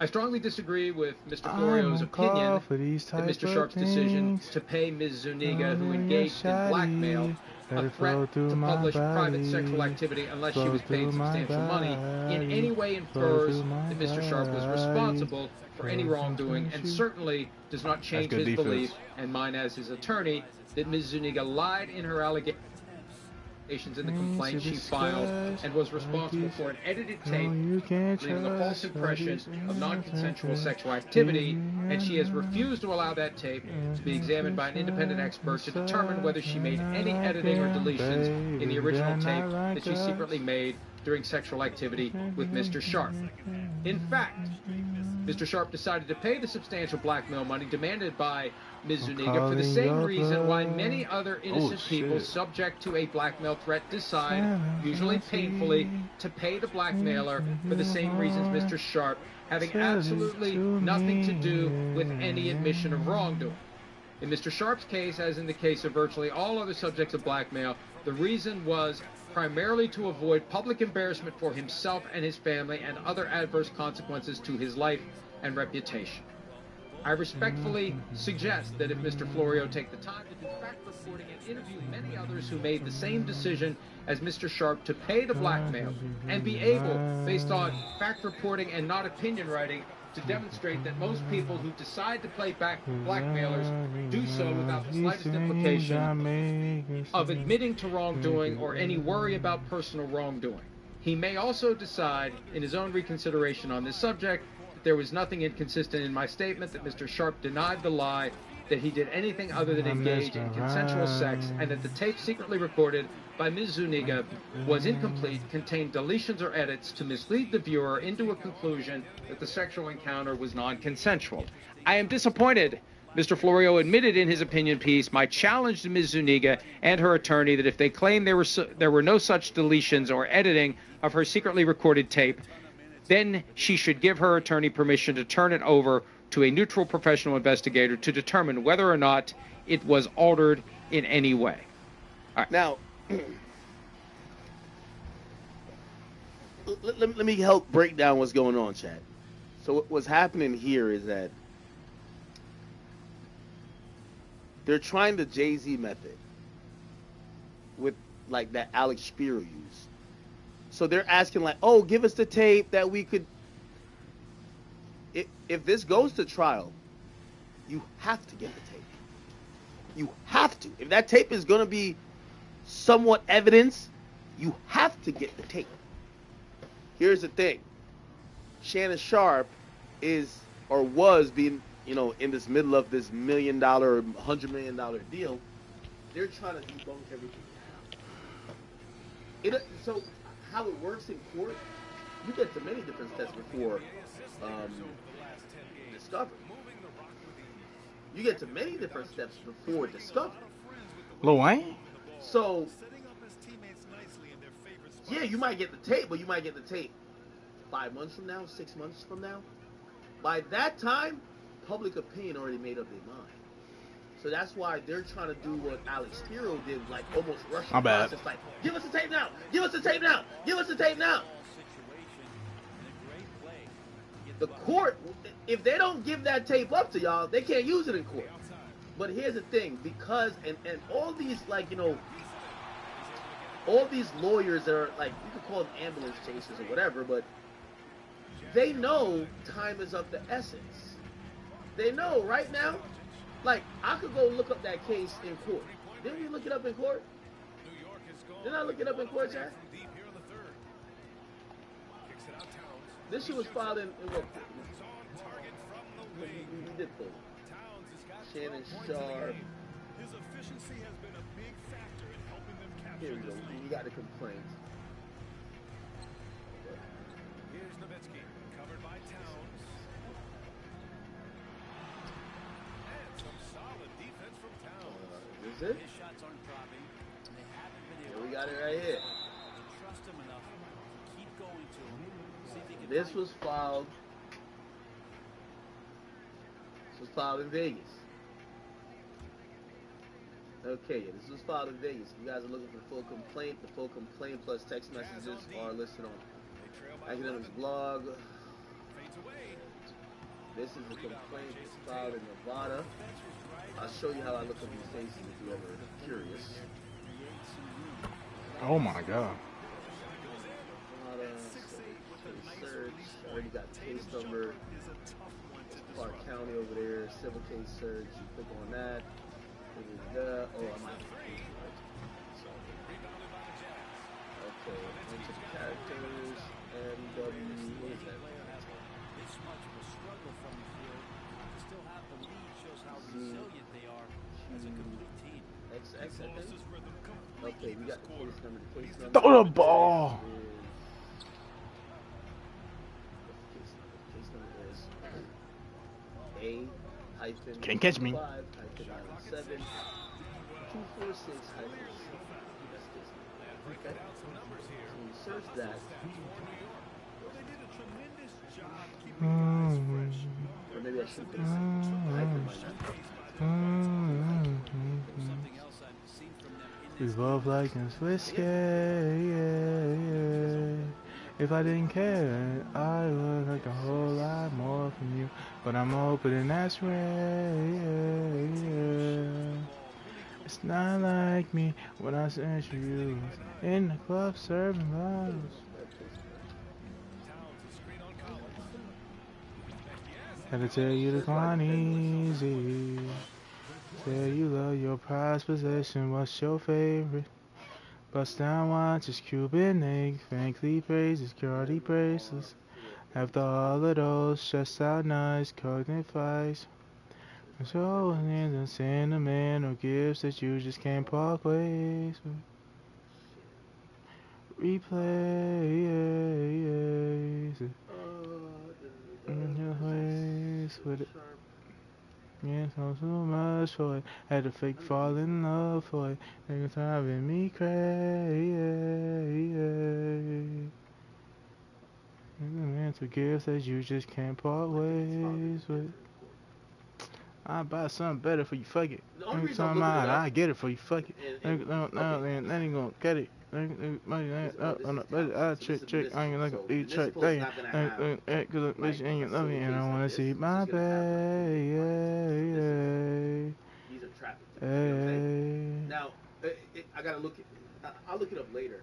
[SPEAKER 11] I strongly disagree with Mr. Florio's opinion that Mr. Sharp's decision to pay Ms. Zuniga, who engaged in blackmail, a threat to publish private sexual activity unless she was paid substantial money, in any way infers that Mr. Sharp was responsible for any wrongdoing, and certainly does not change his belief, and mine as his attorney, that Ms. Zuniga lied in her allegations in the complaint she filed and was responsible for an edited tape, leaving a false impression of non-consensual sexual activity, and she has refused to allow that tape to be examined by an independent expert to determine whether she made any editing or deletions in the original tape that she secretly made during sexual activity with Mr. Sharp. In fact, Mr. Sharp decided to pay the substantial blackmail money demanded by Ms. Zuniga for the same reason why many other innocent people subject to a blackmail threat decide, usually painfully, to pay the blackmailer for the same reasons Mr. Sharp, having absolutely nothing to do with any admission of wrongdoing. In Mr. Sharp's case, as in the case of virtually all other subjects of blackmail, the reason was primarily to avoid public embarrassment for himself and his family and other adverse consequences to his life and reputation. I respectfully suggest that if Mr. Florio take the time to do fact reporting and interview many others who made the same decision as Mr. Sharp to pay the blackmail and be able, based on fact reporting and not opinion writing, to demonstrate that most people who decide to play blackmailers do so without the slightest implication of admitting to wrongdoing or any worry about personal wrongdoing. He may also decide, in his own reconsideration on this subject, that there was nothing inconsistent in my statement, that Mr. Sharp denied the lie, that he did anything other than engage in consensual sex, and that the tape secretly recorded by Ms. Zuniga was incomplete, contained deletions or edits to mislead the viewer into a conclusion that the sexual encounter was non-consensual. I am disappointed. Mr. Florio admitted in his opinion piece my challenge to Ms. Zuniga and her attorney that if they claim there were no such deletions or editing of her secretly recorded tape, then she should give her attorney permission to turn it over to a neutral professional investigator to determine whether or not it was altered in any way. All right.
[SPEAKER 1] Now, let me help break down what's going on, Chad. So what's happening here is that they're trying the Jay-Z method with, like, that Alex Spiro used. So they're asking, like, oh, give us the tape that we could... If this goes to trial, you have to get the tape. You have to. If that tape is going to be somewhat evidence, you have to get the tape. Here's the thing. Shannon Sharp is, or was being, in this middle of this $1 million, $100 million deal. They're trying to debunk everything. So how it works in court, you get to many different steps before discovery. You get to many different steps before discovery.
[SPEAKER 4] Lil Wayne?
[SPEAKER 1] So, yeah, you might get the tape, but you might get the tape 5 months from now, 6 months from now. By that time, public opinion already made up their mind. So that's why they're trying to do what Alex Spiro did, like almost rushing the process. Like, give us the tape now! Give us the tape now! Give us the tape now! The court, if they don't give that tape up to y'all, they can't use it in court. But here's the thing, because, and all these, all these lawyers that are, like, you could call them ambulance chasers or whatever, but they know time is of the essence. They know right now, like, I could go look up that case in court. Didn't we look it up in court? Didn't I look it up in court, Chad? This shit was filed in what? We did pull it. Shannon Sharp. Here we go. We got the complaints.
[SPEAKER 10] Here's Nowitzki, covered by Towns. And some solid defense from Towns.
[SPEAKER 1] Is it?
[SPEAKER 13] His shots aren't dropping. They haven't been able
[SPEAKER 1] Yeah, we got it right here.
[SPEAKER 13] to trust him enough to keep going to him. See if he can
[SPEAKER 1] This was filed. This was filed in Vegas. Okay, yeah, this was filed in Vegas. If you guys are looking for full complaint, the full complaint plus text messages are listed on Academics blog. This is the complaint that's filed in Nevada. I'll show you how I look up these cases if you're ever curious.
[SPEAKER 4] Oh my God.
[SPEAKER 1] Search. I already got the case number. Clark County over there. Civil case search. You click on that. Oh, I might have to page right. Okay. Into the characters. And what is that?
[SPEAKER 13] this much of a struggle from the field. To still have the lead shows how resilient they are as a complete team.
[SPEAKER 1] XX, I think. Okay, we got the case number. The case number.
[SPEAKER 4] Throw the ball.
[SPEAKER 1] Case number is A hyphen
[SPEAKER 4] Can't catch me.
[SPEAKER 1] 5 hyphen 7 246 hyphen 6. That's case number. Okay. So when you search that, or maybe I should put hyphen might not.
[SPEAKER 4] We both like this whiskey, yeah, yeah. If I didn't care, I would like a whole lot more from you. But I'm open and that's rare. It's not like me when I sent you in the club serving bottles. Had to tell you to climb easy. Tell you love your prized possession. What's your favorite? Bust down watches, Cuban egg, frankly praises, Cardi bracelets. After all of those stressed out nights, cognate fights. So in sentimental gifts that you just can't part ways with. Replays it. In your ways with it. Yeah, so much for it. Had to fake fall in love for it. Niggas driving me crazy. Sentimental gifts that you just can't part ways with. I buy something better for you, fuck it. I get it for you, fuck it. No, that ain't gonna get it. Money up on the budget. I check. I ain't like a big check. Cause I'm bitch and you love me and I wanna see my baby.
[SPEAKER 1] These are traffic. You know what I'm saying? Now, I gotta look it. I'll look it up later.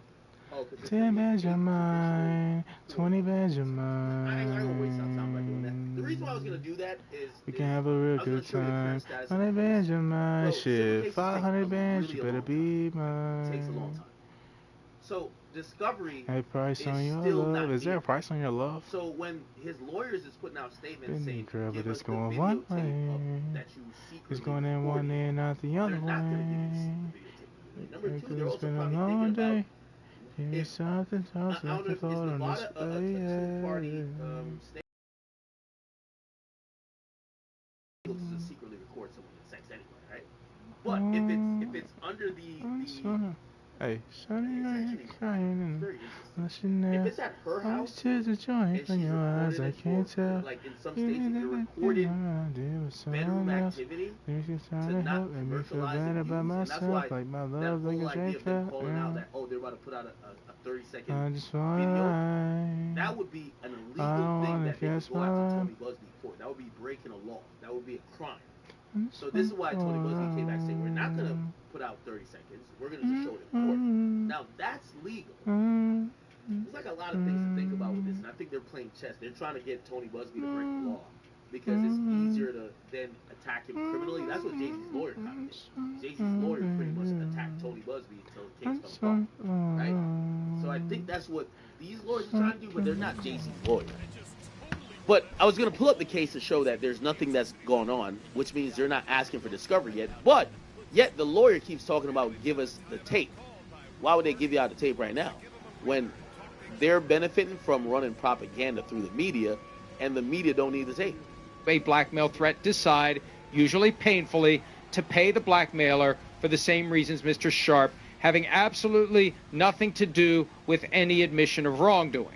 [SPEAKER 4] 10 Benjamin, 20 Benjamin.
[SPEAKER 1] I ain't gonna waste our time by doing that. The reason why I was gonna do that is
[SPEAKER 4] we can have a real good time. 100 Benjamin, shit. 500 bands, you better be mine.
[SPEAKER 1] It takes a long time. So Discovery
[SPEAKER 4] hey, price
[SPEAKER 1] is
[SPEAKER 4] on your
[SPEAKER 1] still
[SPEAKER 4] love.
[SPEAKER 1] not
[SPEAKER 4] Is there a price on your love?
[SPEAKER 1] So when his lawyers is putting out statements saying
[SPEAKER 4] girl,
[SPEAKER 1] give
[SPEAKER 4] but
[SPEAKER 1] us
[SPEAKER 4] it's
[SPEAKER 1] the
[SPEAKER 4] going
[SPEAKER 1] videotape
[SPEAKER 4] one way.
[SPEAKER 1] that you secretly
[SPEAKER 4] It's going in one ear, not the other way.
[SPEAKER 1] They're not gonna give you the videotape. Number two, they're also
[SPEAKER 4] been a
[SPEAKER 1] probably
[SPEAKER 4] long
[SPEAKER 1] thinking
[SPEAKER 4] day.
[SPEAKER 1] about
[SPEAKER 4] Give me something,
[SPEAKER 1] I don't know if is Nevada a two-party state. To secretly record someone in sex anyway, right? But if it's under the
[SPEAKER 4] hey, Sonny, I ain't crying. Listen
[SPEAKER 1] if
[SPEAKER 4] now.
[SPEAKER 1] it's at her house,
[SPEAKER 4] tears are joint from your eyes, I can't tell.
[SPEAKER 1] Like in some states, if you're recorded bedroom activity to not commercialize and use, and that's why that whole idea of them calling out that they're about to put out a 30-second video, that would be an illegal thing that they could go after Tony Busby for. That would be breaking a law. That would be a crime. So this is why Tony Busby came back saying we're not gonna put out 30 seconds. We're gonna just show it in court. Now that's legal. There's like a lot of things to think about with this, and I think they're playing chess. They're trying to get Tony Busby to break the law because it's easier to then attack him criminally. That's what Jay-Z's lawyer kind of did. Jay-Z's lawyer pretty much attacked Tony Busby until the case comes up, right? So I think that's what these lawyers are trying to do, but they're not Jay-Z's lawyer. But I was going to pull up the case to show that there's nothing that's going on, which means they're not asking for discovery yet. But yet the lawyer keeps talking about give us the tape. Why would they give you out the tape right now when they're benefiting from running propaganda through the media, and the media don't need the tape?
[SPEAKER 11] A blackmail threat, decide, usually painfully, to pay the blackmailer for the same reasons Mr. Sharp, having absolutely nothing to do with any admission of wrongdoing.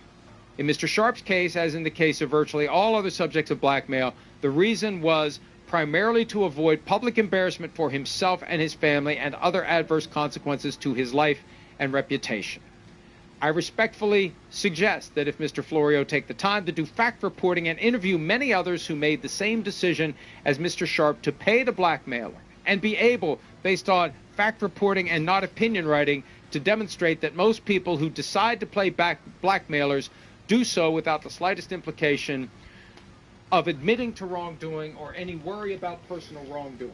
[SPEAKER 11] In Mr. Sharp's case, as in the case of virtually all other subjects of blackmail, the reason was primarily to avoid public embarrassment for himself and his family and other adverse consequences to his life and reputation. I respectfully suggest that if Mr. Florio take the time to do fact reporting and interview many others who made the same decision as Mr. Sharp to pay the blackmailer and be able, based on fact reporting and not opinion writing, to demonstrate that most people who decide to play blackmailers do so without the slightest implication of admitting to wrongdoing or any worry about personal wrongdoing.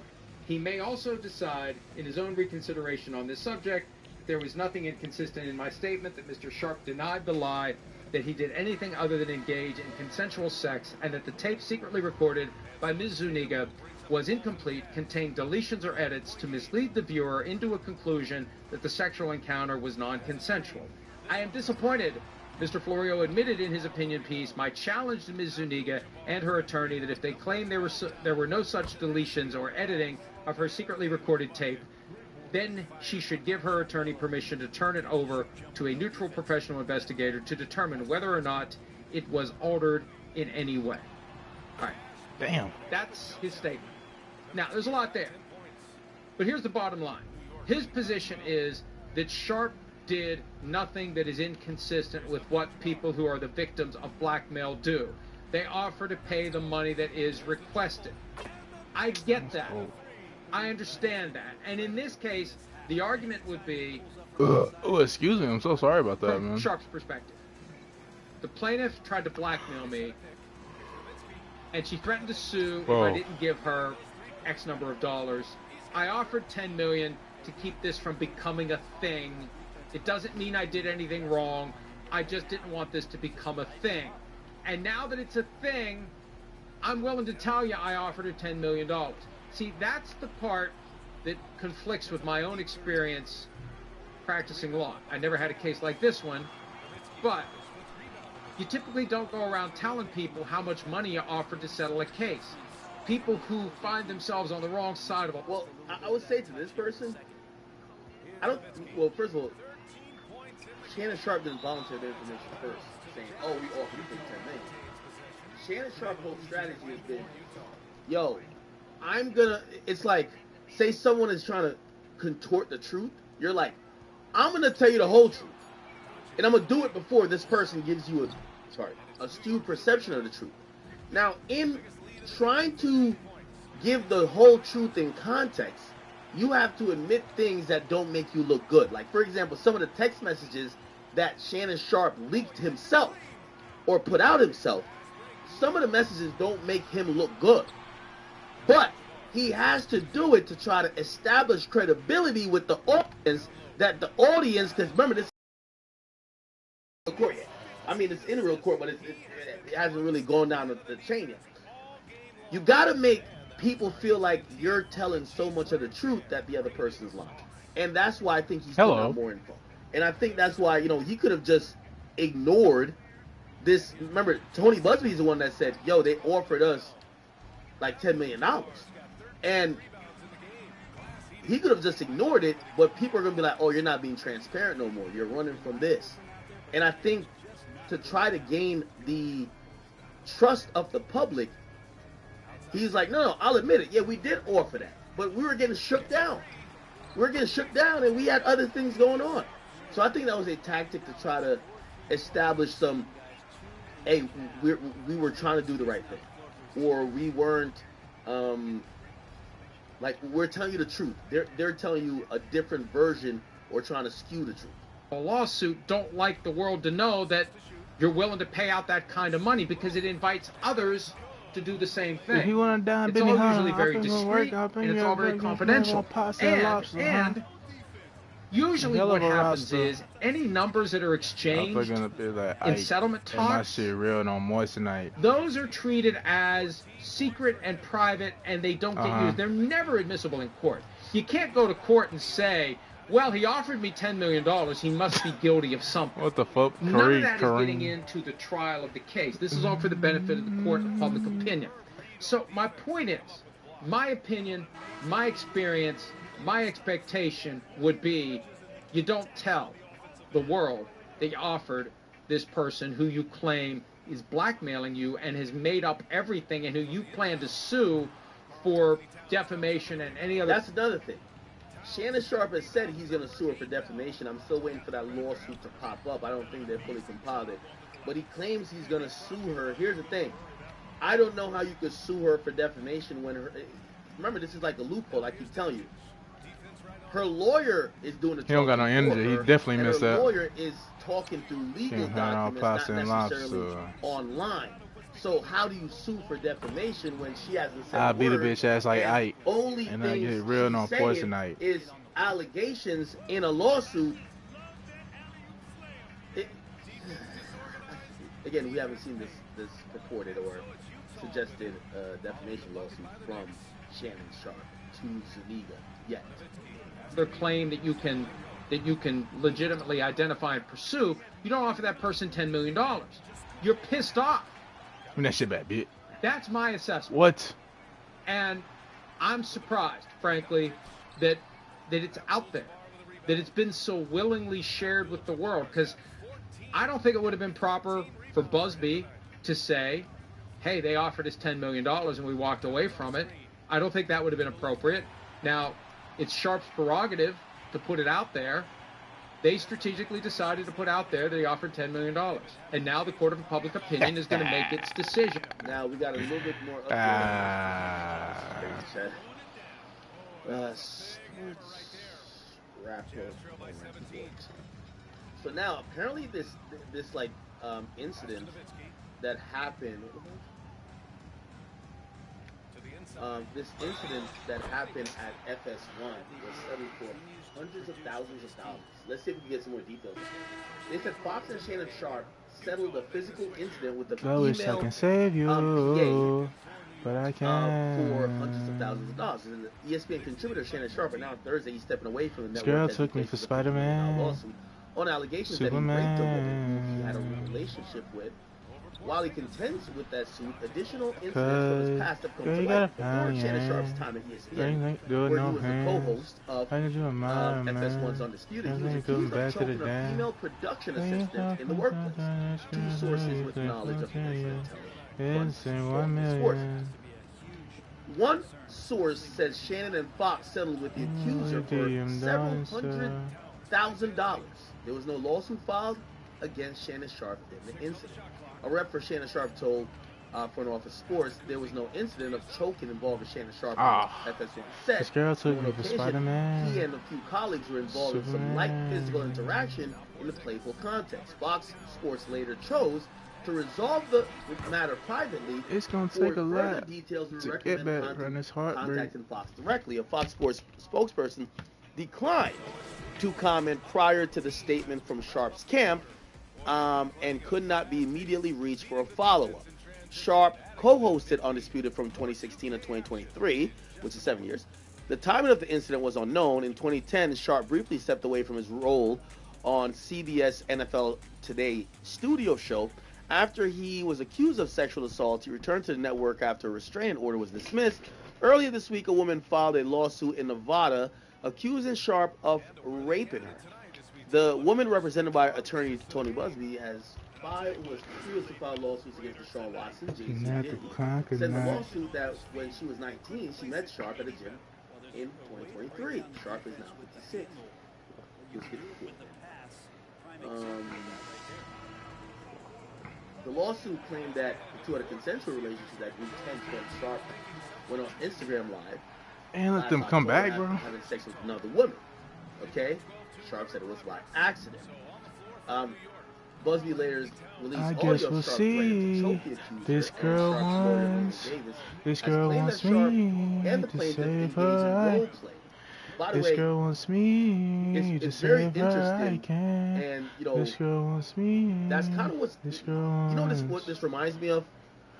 [SPEAKER 11] He may also decide in his own reconsideration on this subject there was nothing inconsistent in my statement that Mr. Sharp denied the lie, that he did anything other than engage in consensual sex, and that the tape secretly recorded by Ms. Zuniga was incomplete, contained deletions or edits to mislead the viewer into a conclusion that the sexual encounter was non-consensual. I am disappointed. Mr. Florio admitted in his opinion piece my challenge to Ms. Zuniga and her attorney that if they claim there were no such deletions or editing of her secretly recorded tape, then she should give her attorney permission to turn it over to a neutral professional investigator to determine whether or not it was altered in any way. All right.
[SPEAKER 4] Damn.
[SPEAKER 11] That's his statement. Now, there's a lot there. But here's the bottom line. His position is that Sharp did nothing that is inconsistent with what people who are the victims of blackmail do. They offer to pay the money that is requested. I get that. I understand that. And in this case, the argument would be...
[SPEAKER 4] Oh, excuse me. I'm so sorry about that,
[SPEAKER 11] from
[SPEAKER 4] man.
[SPEAKER 11] Sharp's perspective. The plaintiff tried to blackmail me, and she threatened to sue if I didn't give her X number of dollars. I offered $10 million to keep this from becoming a thing. It doesn't mean I did anything wrong. I just didn't want this to become a thing. And now that it's a thing, I'm willing to tell you I offered her $10 million. See, that's the part that conflicts with my own experience practicing law. I never had a case like this one, but you typically don't go around telling people how much money you offered to settle a case. People who find themselves on the wrong side of it.
[SPEAKER 1] Well, I would say to this person, well, first of all, Shannon Sharp didn't volunteer the information first, saying, oh, we offered you $10 million. Shannon Sharp's whole strategy has been, yo, it's like, say someone is trying to contort the truth, you're like, I'm going to tell you the whole truth. And I'm going to do it before this person gives you a skewed perception of the truth. Now, in trying to give the whole truth in context, you have to admit things that don't make you look good. Like, for example, some of the text messages that Shannon Sharp leaked himself or put out himself, some of the messages don't make him look good. But he has to do it to try to establish credibility with the audience, because remember, this is court yet. I mean, it's in real court, but it hasn't really gone down the chain yet. You got to make people feel like you're telling so much of the truth that the other person's lying. And that's why I think he's putting out more info. And I think that's why, he could have just ignored this. Remember, Tony Busby's the one that said, yo, they offered us like $10 million. And he could have just ignored it, but people are going to be like, oh, you're not being transparent no more. You're running from this. And I think to try to gain the trust of the public, he's like, no, I'll admit it. Yeah, we did offer that. But we were getting shook down. And we had other things going on. So I think that was a tactic to try to establish some, hey, we were trying to do the right thing. Or we weren't, we're telling you the truth. They're telling you a different version or trying to skew the truth.
[SPEAKER 11] A lawsuit don't like the world to know that you're willing to pay out that kind of money because it invites others to do the same thing.
[SPEAKER 4] If you want to die,
[SPEAKER 11] it's all usually very discreet, and it's all very confidential. And usually what happens is any numbers that are exchanged in settlement talks,
[SPEAKER 4] my shit real no more tonight.
[SPEAKER 11] Those are treated as secret and private, and they don't get used. They're never admissible in court. You can't go to court and say, well, he offered me $10 million. He must be guilty of something.
[SPEAKER 4] What the fuck?
[SPEAKER 11] None of that is getting into the trial of the case. This is all for the benefit of the court and public opinion. So my point is, my opinion, my experience, my expectation would be you don't tell the world that you offered this person who you claim is blackmailing you and has made up everything and who you plan to sue for defamation and any other...
[SPEAKER 1] That's another thing. Shannon Sharp has said he's going to sue her for defamation. I'm still waiting for that lawsuit to pop up. I don't think they're fully compiled it. But he claims he's going to sue her. Here's the thing. I don't know how you could sue her for defamation when her... Remember, this is like a loophole, I keep telling you. Her lawyer is doing the talking.
[SPEAKER 4] He don't got no energy. He definitely missed that.
[SPEAKER 1] Her lawyer is talking through legal documents, not necessarily online. So how do you sue for defamation when she hasn't said
[SPEAKER 4] I'll beat a bitch ass like Ike.
[SPEAKER 1] Only
[SPEAKER 4] and
[SPEAKER 1] thing
[SPEAKER 4] I get real no force tonight.
[SPEAKER 1] Is allegations in a lawsuit. Again, we haven't seen this purported or suggested defamation lawsuit from Shannon Sharp to Zuniga yet.
[SPEAKER 11] Their claim that you can legitimately identify and pursue, you don't offer that person $10 million. You're pissed off.
[SPEAKER 4] I mean, that shit bad, bitch.
[SPEAKER 11] That's my assessment.
[SPEAKER 4] What?
[SPEAKER 11] And I'm surprised, frankly, that it's out there, that it's been so willingly shared with the world, because I don't think it would have been proper for Busby to say, hey, they offered us $10 million and we walked away from it. I don't think that would have been appropriate. Now, it's Sharp's prerogative to put it out there, They strategically decided to put out there that he offered $10 million. And now the court of public opinion is going to make its decision.
[SPEAKER 1] Now we got a little bit more update on this. Sports rapper. So now apparently this like incident that happened. This incident that happened at FS1 was settled for hundreds of thousands of dollars. Let's see if we can get some more details. They said Fox and Shannon Sharp settled a physical incident with the female
[SPEAKER 4] wish I can save you,
[SPEAKER 1] PA
[SPEAKER 4] but I can't.
[SPEAKER 1] for hundreds of thousands of dollars. And the ESPN contributor Shannon Sharp announced Thursday he's stepping away from the
[SPEAKER 4] This
[SPEAKER 1] network.
[SPEAKER 4] girl took me for Spider-Man.
[SPEAKER 1] Lawsuit on allegations that he raped a woman who he had a relationship with. While he contends with that suit, additional incidents from his past have come to light before Shannon Sharp's time at ESPN, where he was the co-host of FS1's Undisputed. He was accused of choking a female production assistant in the workplace. Two sources with knowledge of the incident sports. One source says Shannon and Fox settled with the accuser for several $100,000. There was no lawsuit filed against Shannon Sharp in the incident. A rep for Shannon Sharp told Front Office Sports there was no incident of choking involving Shannon Sharp on FS1 set.
[SPEAKER 4] This girl took me for Spider-Man.
[SPEAKER 1] He and a few colleagues were involved in some light physical interaction in a playful context. Fox Sports later chose to resolve the matter privately.
[SPEAKER 4] It's gonna take a lot
[SPEAKER 1] details
[SPEAKER 4] to get back from this heartbreak.
[SPEAKER 1] Contacting Fox directly. A Fox Sports spokesperson declined to comment prior to the statement from Sharp's camp. And could not be immediately reached for a follow-up. Sharp co-hosted Undisputed from 2016 to 2023, which is 7 years. The timing of the incident was unknown. In 2010, Sharp briefly stepped away from his role on CBS NFL Today studio show. After he was accused of sexual assault, he returned to the network after a restraining order was dismissed. Earlier this week, a woman filed a lawsuit in Nevada accusing Sharp of raping her. The woman, represented by attorney Tony Busby, was previously filed lawsuits against Deshaun Watson, Jason Diddy. Said in the lawsuit that when she was 19, she met Sharp at a gym in 2023. Sharp is now 56. He was 54. The lawsuit claimed that the two had a consensual relationship that grew tense when Sharp went on Instagram Live.
[SPEAKER 4] And let them come back, bro.
[SPEAKER 1] Having sex with another woman. Okay? Sharp said it was by accident. Busby later released
[SPEAKER 4] I
[SPEAKER 1] audio
[SPEAKER 4] guess
[SPEAKER 1] of
[SPEAKER 4] we'll
[SPEAKER 1] Sharp
[SPEAKER 4] see. This girl wants me to save her. This girl wants me to save her. I can.
[SPEAKER 1] And
[SPEAKER 4] this girl wants me.
[SPEAKER 1] That's kind of what's.
[SPEAKER 4] This girl wants.
[SPEAKER 1] What this reminds me of?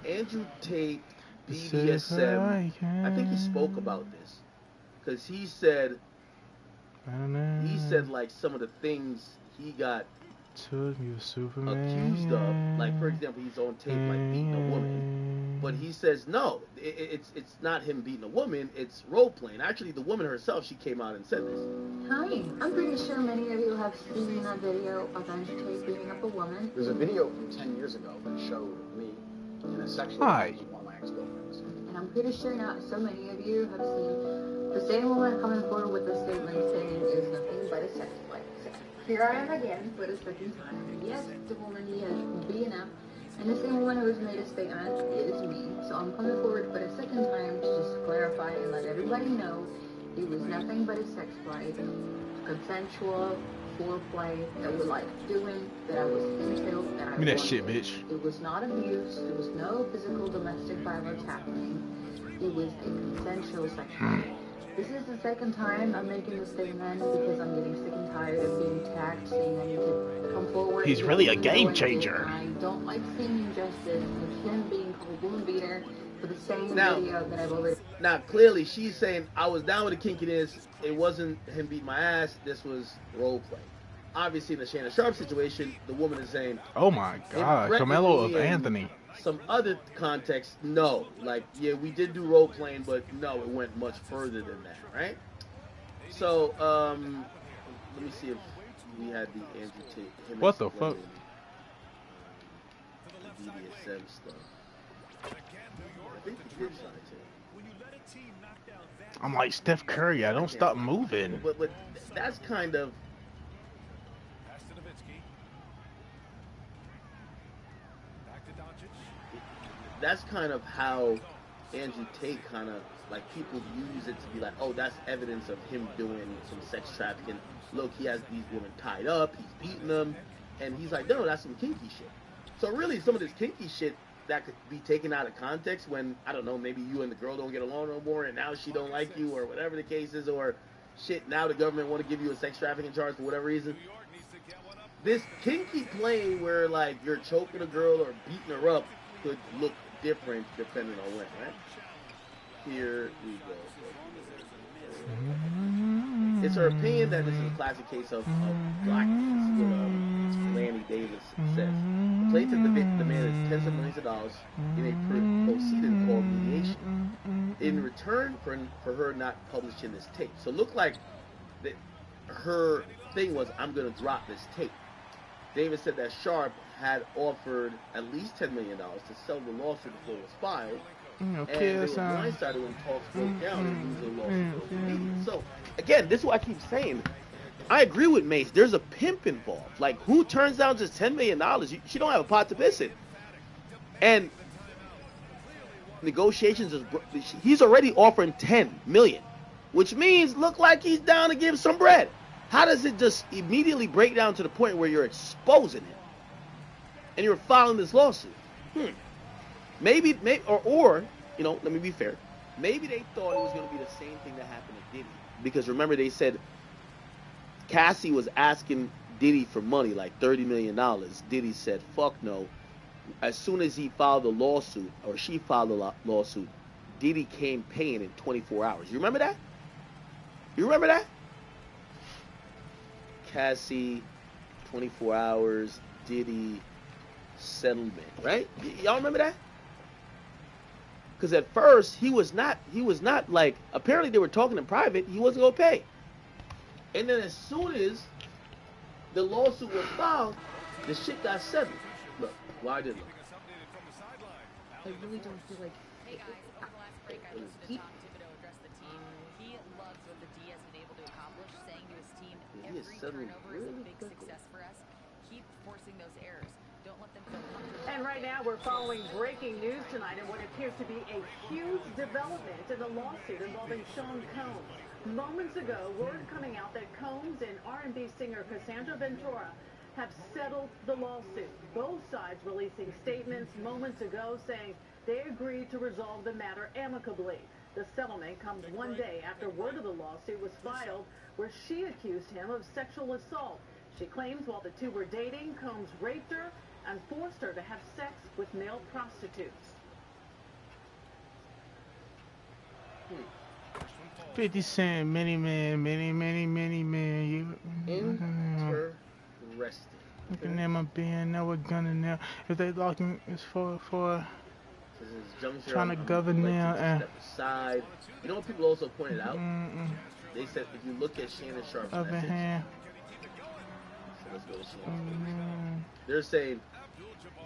[SPEAKER 1] Andrew Tate, BDSM. I think he spoke about this because he said. He said like some of the things he got accused of, like for example, he's on tape like beating a woman, but he says no, it's not him beating a woman, it's role playing. Actually, the woman herself, she came out and said this.
[SPEAKER 14] Hi, I'm pretty sure many of you have seen that video of Andrew Tate beating up a woman.
[SPEAKER 15] There's a video from 10 years ago that showed me in a sexual abuse with one of my ex-girlfriends.
[SPEAKER 14] And I'm pretty sure not so many of you have seen the same woman coming forward with a statement saying it's nothing but a sex play. So here I am again for the second time. Yes, the woman he has beaten up, and the same woman who has made a statement is me. So I'm coming forward for the second time to just clarify and let everybody know it was nothing but a sex play, consensual foreplay that we like doing, that I was into, that I
[SPEAKER 4] Give me that shit, bitch.
[SPEAKER 14] It was not abuse. There was no physical domestic violence happening. It was a consensual sex play. This is the second time I'm making this statement because I'm getting sick and tired of being tagged saying I need to come forward.
[SPEAKER 4] He's really a game changer.
[SPEAKER 14] I don't like seeing injustice of him being called a woman beater for the same video that I've already...
[SPEAKER 1] Now, clearly, she's saying, I was down with the kinkiness. It wasn't him beating my ass. This was role play. Obviously, in the Shannon Sharp situation, the woman is saying...
[SPEAKER 4] Oh, my God. Carmelo of Anthony.
[SPEAKER 1] Some other context, no. Like, yeah, we did do role playing, but no, it went much further than that, right? So, let me see if we had the Andrew Tate.
[SPEAKER 4] What the fuck?
[SPEAKER 1] The BDSM stuff. I think we did try to.
[SPEAKER 4] I'm like Steph Curry. I don't stop moving.
[SPEAKER 1] But that's kind of that's kind of how Andrew Tate kind of, like, people use it to be like, oh, that's evidence of him doing some sex trafficking. Look, he has these women tied up, he's beating them, and he's like, no, that's some kinky shit. So really, some of this kinky shit that could be taken out of context when, I don't know, maybe you and the girl don't get along no more, and now she don't like you, or whatever the case is, or shit, now the government want to give you a sex trafficking charge for whatever reason. This kinky playing where, like, you're choking a girl or beating her up could look different depending on when, right? Here we go. It's her opinion that this is a classic case of blackface, what Lanny Davis says. The plaintiff demanded tens of millions of dollars in a proceeding called mediation in return for her not publishing this tape. So it looked like that her thing was, I'm going to drop this tape. Davis said that Sharp had offered at least $10 million to sell the lawsuit before it was filed.
[SPEAKER 4] Okay,
[SPEAKER 1] and they were blindsided when talks broke down and lose the lawsuit. So, again, this is what I keep saying. I agree with Mace. There's a pimp involved. Like, who turns down just $10 million? She don't have a pot to piss in. And negotiations he's already offering $10 million, which means look like he's down to give some bread. How does it just immediately break down to the point where you're exposing him and you're filing this lawsuit? Maybe, or you know, let me be fair. Maybe they thought it was going to be the same thing that happened to Diddy, because remember they said Cassie was asking Diddy for money, like $30 million. Diddy said, "Fuck no." As soon as he filed the lawsuit, or she filed the lawsuit, Diddy came paying in 24 hours. You remember that? You remember that? Cassie, 24 hours, Diddy, settlement, right? Y'all remember that? Because at first he was not like, apparently they were talking in private, he wasn't gonna pay. And then as soon as the lawsuit was filed, the shit got settled. Look, why did it look?
[SPEAKER 14] I really don't feel like.
[SPEAKER 12] Hey guys, on the last break, I listened to Tom Thibodeau address the team. He loves what the D has been able to accomplish, saying to his team, every turnover is a big success for us. Keep forcing those errors. Don't let them feel comfortable.
[SPEAKER 16] And right now we're following breaking news tonight in what appears to be a huge development in the lawsuit involving Sean Combs. Moments ago, word coming out that Combs and R&B singer Cassandra Ventura have settled the lawsuit. Both sides releasing statements moments ago saying they agreed to resolve the matter amicably. The settlement comes one day after word of the lawsuit was filed, where she accused him of sexual assault. She claims while the two were dating, Combs raped her and forced her to have sex with male prostitutes.
[SPEAKER 4] 50 Cent, many man.
[SPEAKER 1] Interesting.
[SPEAKER 4] Looking at my band, now we're gunning now. If they locking, it's for trying to govern now.
[SPEAKER 1] Step aside. You know what people also pointed out? They said if you look at Shannon Sharp's message, so let's go to Shannon. They're saying,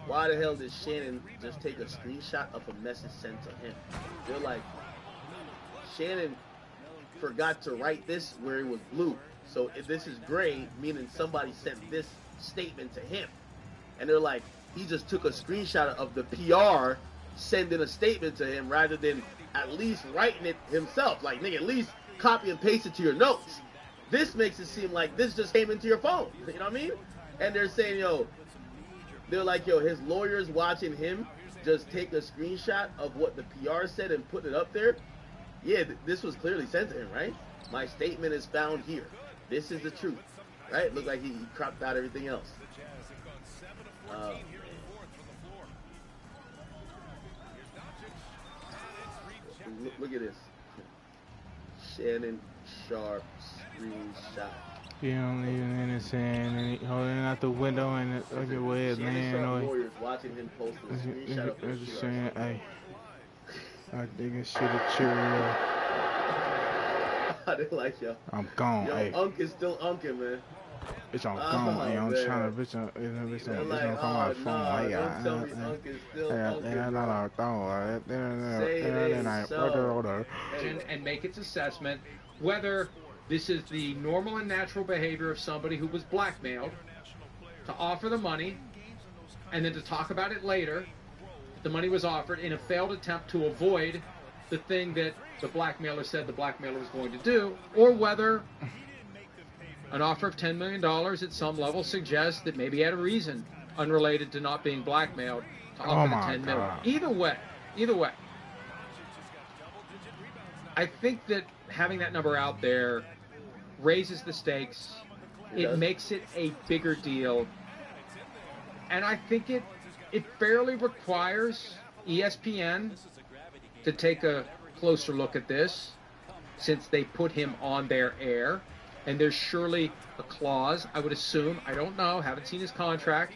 [SPEAKER 1] why the hell did Shannon just take a screenshot of a message sent to him? They're like, Shannon forgot to write this where it was blue. So if this is gray, meaning somebody sent this statement to him. And they're like, he just took a screenshot of the PR sending a statement to him rather than at least writing it himself. Like, nigga, at least copy and paste it to your notes. This makes it seem like this just came into your phone. You know what I mean? And they're saying, they're like, his lawyers watching him just take a screenshot of what the PR said and put it up there. Yeah, this was clearly sent to him, right? My statement is found here. This is the truth, right? Looked like he cropped out everything else. Look at this. Shannon Sharp screenshot.
[SPEAKER 4] You don't even understand. And he holding out the window and look at where it landing.
[SPEAKER 1] Lawyers watching him post a screenshot of
[SPEAKER 4] I'm just saying, hey, I think it should have cheered up.
[SPEAKER 1] I didn't like yo.
[SPEAKER 4] I'm gone, hey.
[SPEAKER 1] Unk is still unking, man.
[SPEAKER 4] Bitch, I'm gone, hey. I'm trying to, bitch, I'm come out from my
[SPEAKER 1] don't tell me Unk is still unking,
[SPEAKER 11] and make its assessment whether this is the normal and natural behavior of somebody who was blackmailed to offer the money and then to talk about it later, the money was offered in a failed attempt to avoid the thing that the blackmailer said the blackmailer was going to do, or whether an offer of $10 million at some level suggests that maybe he had a reason unrelated to not being blackmailed to offer the $10 million. Either way, I think that having that number out there raises the stakes. It makes it a bigger deal. And I think it fairly requires ESPN to take a closer look at this, since they put him on their air. And there's surely a clause, I would assume, I don't know, haven't seen his contract.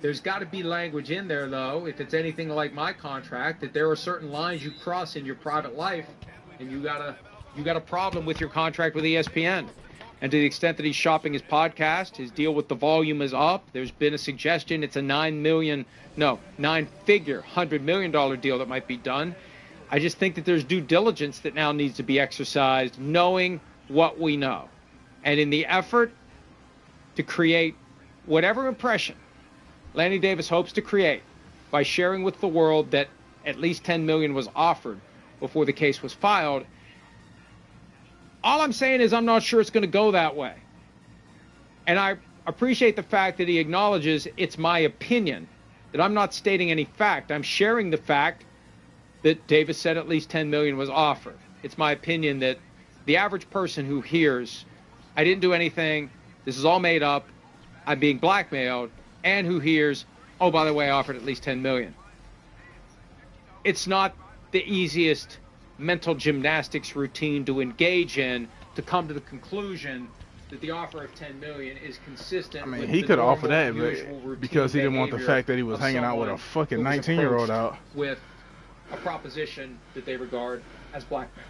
[SPEAKER 11] There's got to be language in there, though, if it's anything like my contract, that there are certain lines you cross in your private life, and you got a problem with your contract with ESPN. And to the extent that he's shopping his podcast, his deal with the volume is up. There's been a suggestion it's a nine-figure, $100 million deal that might be done. I just think that there's due diligence that now needs to be exercised, knowing what we know. And in the effort to create whatever impression Lanny Davis hopes to create by sharing with the world that at least $10 million was offered before the case was filed, all I'm saying is I'm not sure it's going to go that way. And I appreciate the fact that he acknowledges it's my opinion, that I'm not stating any fact. I'm sharing the fact that Davis said at least $10 million was offered. It's my opinion that the average person who hears, I didn't do anything, this is all made up, I'm being blackmailed, and who hears, oh, by the way, I offered at least $10 million. It's not the easiest mental gymnastics routine to engage in to come to the conclusion that the offer of $10 million is consistent.
[SPEAKER 4] I mean, he could offer that, but because he didn't want the fact that he was hanging out with a fucking 19-year-old out.
[SPEAKER 11] With a proposition that they regard as blackmail.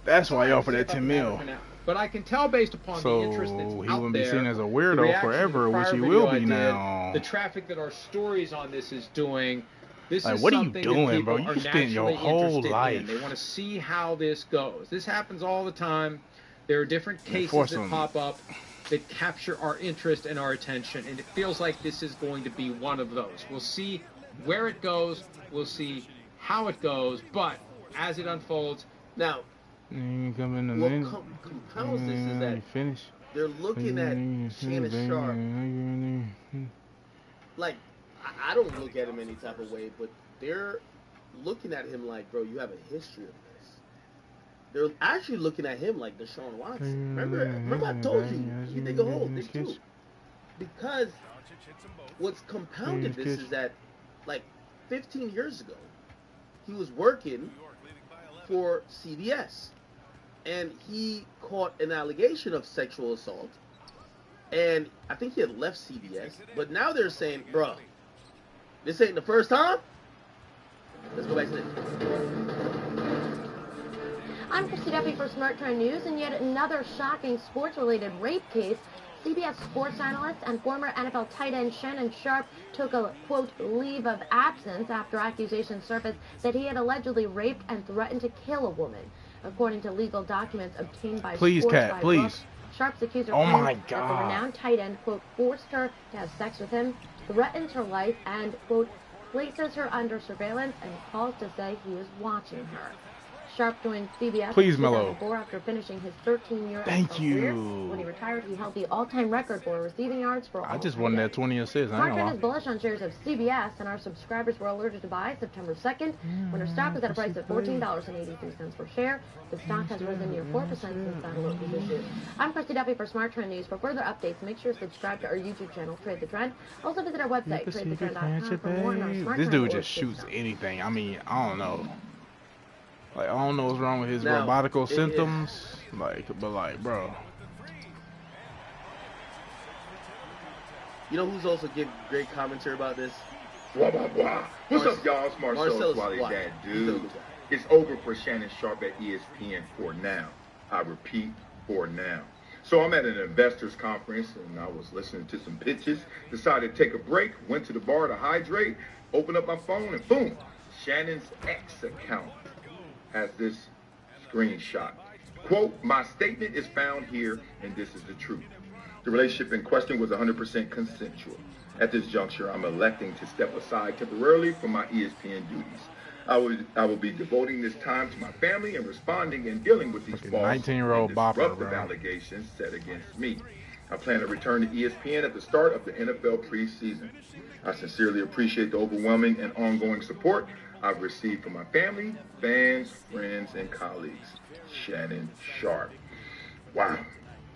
[SPEAKER 4] That's why he offered that $10 million.
[SPEAKER 11] But I can tell based upon the interest that's out there,
[SPEAKER 4] he wouldn't be seen as a weirdo forever, which he will be now.
[SPEAKER 11] The traffic that our stories on this is doing. This
[SPEAKER 4] like,
[SPEAKER 11] is
[SPEAKER 4] what are you
[SPEAKER 11] something
[SPEAKER 4] doing,
[SPEAKER 11] that
[SPEAKER 4] bro?
[SPEAKER 11] people
[SPEAKER 4] You spent your whole life.
[SPEAKER 11] They want to see how this goes. This happens all the time. There are different cases that pop up that capture our interest and our attention, and it feels like this is going to be one of those. We'll see where it goes. We'll see how it goes, but as it unfolds,
[SPEAKER 1] now, what compounds this is that they're looking at Shannon Sharpe. Like, I don't look at him any type of way, but they're looking at him like, bro, you have a history of this. They're actually looking at him like Deshaun Watson. Remember I told you, you dig a hole, dig two. Because what's compounded this is that, like, 15 years ago, he was working for CBS, and he caught an allegation of sexual assault, and I think he had left CBS, but now they're saying, bro, this ain't the first time. Let's go back to this.
[SPEAKER 17] I'm Christy Duffy for Smart Trend News, and yet another shocking sports-related rape case. CBS sports analyst and former NFL tight end Shannon Sharpe took a, quote, leave of absence after accusations surfaced that he had allegedly raped and threatened to kill a woman. According to legal documents obtained by Sports Sharpe's accuser claims that the renowned tight end, quote, forced her to have sex with him, threatens her life, and, quote, places her under surveillance and calls to say he is watching her. Sharpe joined CBS in 2004 after finishing his 13-year career. When he retired, he held the all-time record for receiving yards for all
[SPEAKER 4] I just won that 20 assists.
[SPEAKER 17] Smart Trend is bullish on shares of CBS, and our subscribers were alerted to buy September 2nd when our stock was at a price of $14.83 per share. The stock has risen near 4% since that alert was issued. I'm Christy Duffy for Smart Trend News. For further updates, make sure to subscribe to our YouTube channel, Trade the Trend. Also visit our website, tradethetrend.com, for more on our Smart Trend.
[SPEAKER 4] This dude just shoots anything. I mean, I don't know. Like, I don't know what's wrong with his robotical symptoms. But bro.
[SPEAKER 1] You know who's also giving great commentary about this?
[SPEAKER 3] Blah, blah, blah. What's up, y'all? It's Marcellus Wally Dad, dude. It's over for Shannon Sharpe at ESPN for now. I repeat, for now. So I'm at an investors conference, and I was listening to some pitches, decided to take a break, went to the bar to hydrate, opened up my phone, and boom, Shannon's X account has this screenshot. Quote, my statement is found here, and this is the truth. The relationship in question was 100% consensual. At this juncture, I'm electing to step aside temporarily from my ESPN duties. I will be devoting this time to my family and responding and dealing with these false and
[SPEAKER 4] 19-year-old bopper,
[SPEAKER 3] disruptive
[SPEAKER 4] bro.
[SPEAKER 3] allegations set against me. I plan to return to ESPN at the start of the NFL preseason. I sincerely appreciate the overwhelming and ongoing support I've received from my family, fans, friends, and colleagues. Shannon Sharpe. Wow.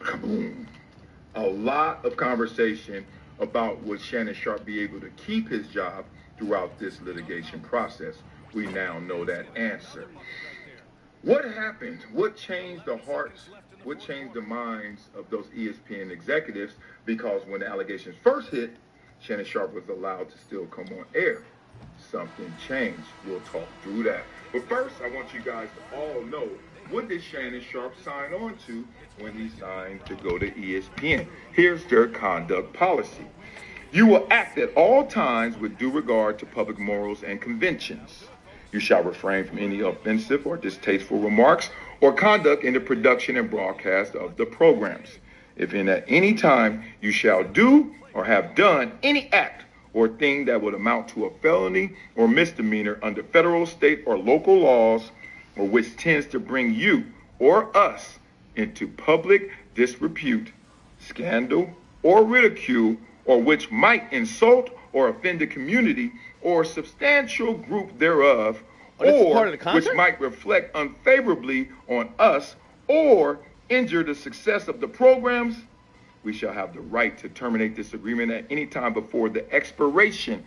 [SPEAKER 3] Kaboom. A lot of conversation about would Shannon Sharpe be able to keep his job throughout this litigation process. We now know that answer. What happened? What changed the hearts? What changed the minds of those ESPN executives? Because when the allegations first hit, Shannon Sharpe was allowed to still come on air. Something changed. We'll talk through that. But first, I want you guys to all know, what did Shannon Sharpe sign on to when he signed to go to ESPN? Here's their conduct policy. You will act at all times with due regard to public morals and conventions. You shall refrain from any offensive or distasteful remarks or conduct in the production and broadcast of the programs. If in at any time you shall do or have done any act or thing that would amount to a felony or misdemeanor under federal, state, or local laws, or which tends to bring you or us into public disrepute, scandal, or ridicule, or which might insult or offend the community or substantial group thereof, or which might reflect unfavorably on us or injure the success of the programs, we shall have the right to terminate this agreement at any time before the expiration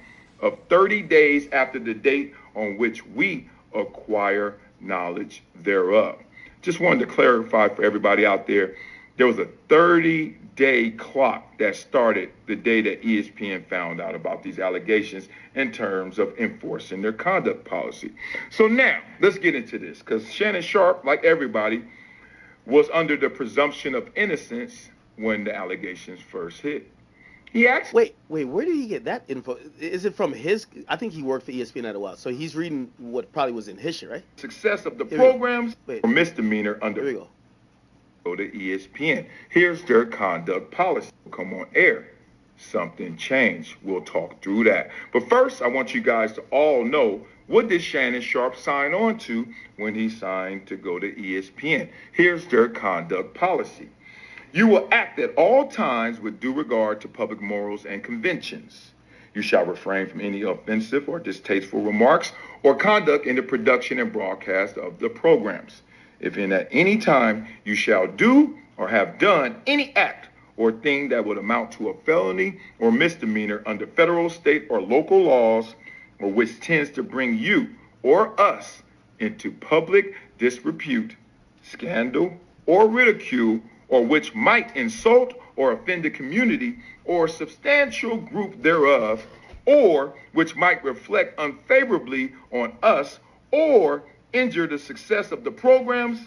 [SPEAKER 3] of 30 days after the date on which we acquire knowledge thereof. Just wanted to clarify for everybody out there, there was a 30-day clock that started the day that ESPN found out about these allegations in terms of enforcing their conduct policy. So now, let's get into this, because Shannon Sharpe, like everybody, was under the presumption of innocence when the allegations first hit. He actually...
[SPEAKER 1] Wait, where did he get that info? Is it from his... I think he worked for ESPN at a while, so he's reading what probably was in his shit, right?
[SPEAKER 3] Success of the programs or misdemeanor under... Here we go. Go to ESPN. Here's their conduct policy. Come on air. Something changed. We'll talk through that. But first, I want you guys to all know, what did Shannon Sharpe sign on to when he signed to go to ESPN? Here's their conduct policy. You will act at all times with due regard to public morals and conventions. You shall refrain from any offensive or distasteful remarks or conduct in the production and broadcast of the programs. If in at any time you shall do or have done any act or thing that would amount to a felony or misdemeanor under federal, state, or local laws, or which tends to bring you or us into public disrepute, scandal, or ridicule, or which might insult or offend the community or substantial group thereof, or which might reflect unfavorably on us or injure the success of the programs,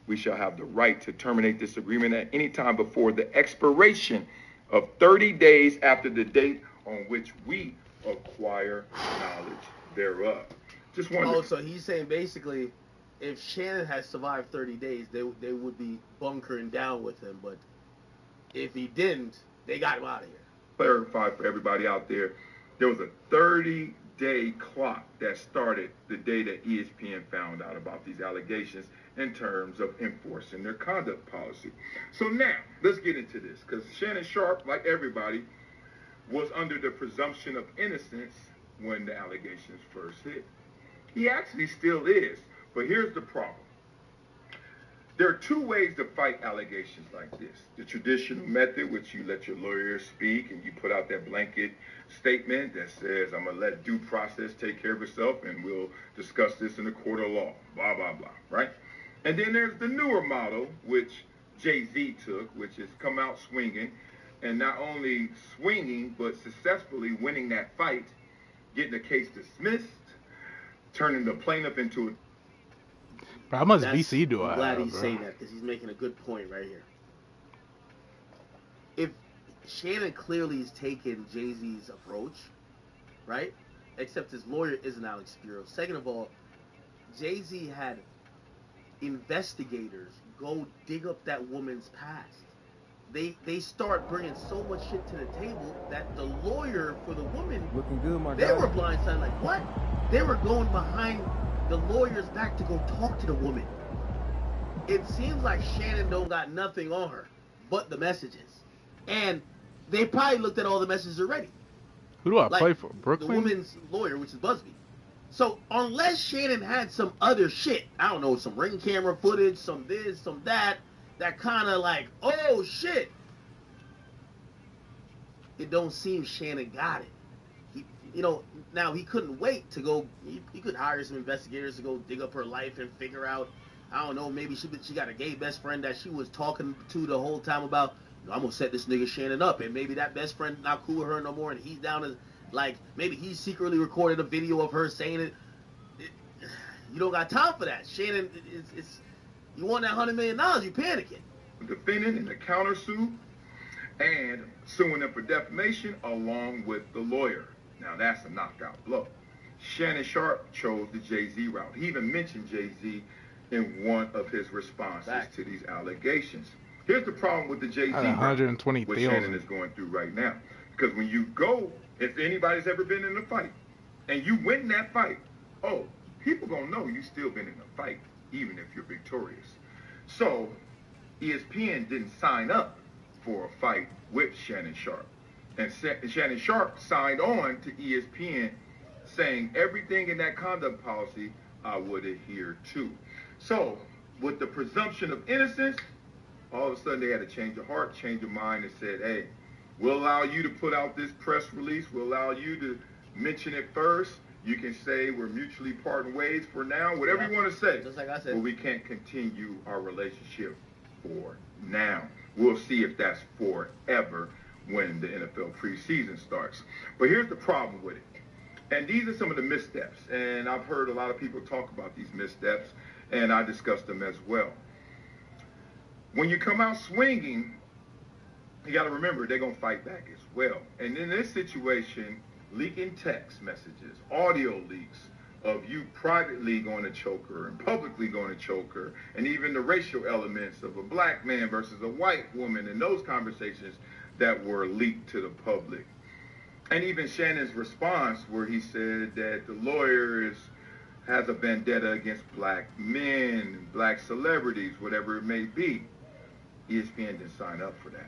[SPEAKER 3] we shall have the right to terminate this agreement at any time before the expiration of 30 days after the date on which we acquire knowledge thereof. Just wanted
[SPEAKER 1] Oh, so he's saying basically, if Shannon has survived 30 days, they would be bunkering down with him. But if he didn't, they got him out of here.
[SPEAKER 3] Clarify for everybody out there, there was a 30-day clock that started the day that ESPN found out about these allegations in terms of enforcing their conduct policy. So now, let's get into this, because Shannon Sharpe, like everybody, was under the presumption of innocence when the allegations first hit. He actually still is, but here's the problem. There are two ways to fight allegations like this. The traditional method, which you let your lawyers speak and you put out that blanket statement that says, I'm going to let due process take care of itself and we'll discuss this in the court of law, blah, blah, blah, right? And then there's the newer model, which Jay-Z took, which is come out swinging, and not only swinging, but successfully winning that fight, getting the case dismissed, turning the plaintiff into a...
[SPEAKER 4] Bro, how much VC do I have?
[SPEAKER 1] I'm glad he's saying that, because he's making a good point right here. If Shannon clearly is taking Jay-Z's approach, right? Except his lawyer isn't Alex Spiro. Second of all, Jay-Z had investigators go dig up that woman's past. they start bringing so much shit to the table that the lawyer for the woman,
[SPEAKER 18] looking good, my
[SPEAKER 1] they
[SPEAKER 18] guy.
[SPEAKER 1] were blindsided. Like, what? They were going behind the lawyer's back to go talk to the woman. It seems like Shannon don't got nothing on her but the messages, and they probably looked at all the messages already.
[SPEAKER 4] Who do I play for? Brooklyn?
[SPEAKER 1] The woman's lawyer, which is Busby. So unless Shannon had some other shit, I don't know, some ring camera footage, some this, some that kind of like, oh shit. It don't seem Shannon got it. He, now he couldn't wait to go. He could hire some investigators to go dig up her life and figure out. I don't know. Maybe she got a gay best friend that she was talking to the whole time about. I'm gonna set this nigga Shannon up, and maybe that best friend not cool with her no more, and he's down to like maybe he secretly recorded a video of her saying it. You don't got time for that, Shannon. It's you want that $100 million, you panicking.
[SPEAKER 3] Defendant in the countersuit and suing them for defamation along with the lawyer. Now that's a knockout blow. Shannon Sharpe chose the Jay-Z route. He even mentioned Jay-Z in one of his responses to these allegations. Here's the problem with the Jay-Z route, what Shannon is going through right now. Because when you go, if anybody's ever been in a fight, and you win that fight, oh, people gonna know you still been in a fight, even if you're victorious. So ESPN didn't sign up for a fight with Shannon Sharpe. And Shannon Sharpe signed on to ESPN saying everything in that conduct policy I would adhere to. So with the presumption of innocence, all of a sudden they had a change of heart, change of mind, and said, hey, we'll allow you to put out this press release. We'll allow you to mention it first. You can say we're mutually parting ways for now, whatever you want to say.
[SPEAKER 1] Just like I said.
[SPEAKER 3] But we can't continue our relationship for now. We'll see if that's forever when the NFL preseason starts. But here's the problem with it. And these are some of the missteps. And I've heard a lot of people talk about these missteps, and I discussed them as well. When you come out swinging, you got to remember they're going to fight back as well. And in this situation, leaking text messages, audio leaks of you privately going to choke her and publicly going to choke her, and even the racial elements of a black man versus a white woman and those conversations that were leaked to the public. And even Shannon's response where he said that the lawyer has a vendetta against black men, black celebrities, whatever it may be. ESPN didn't sign up for that.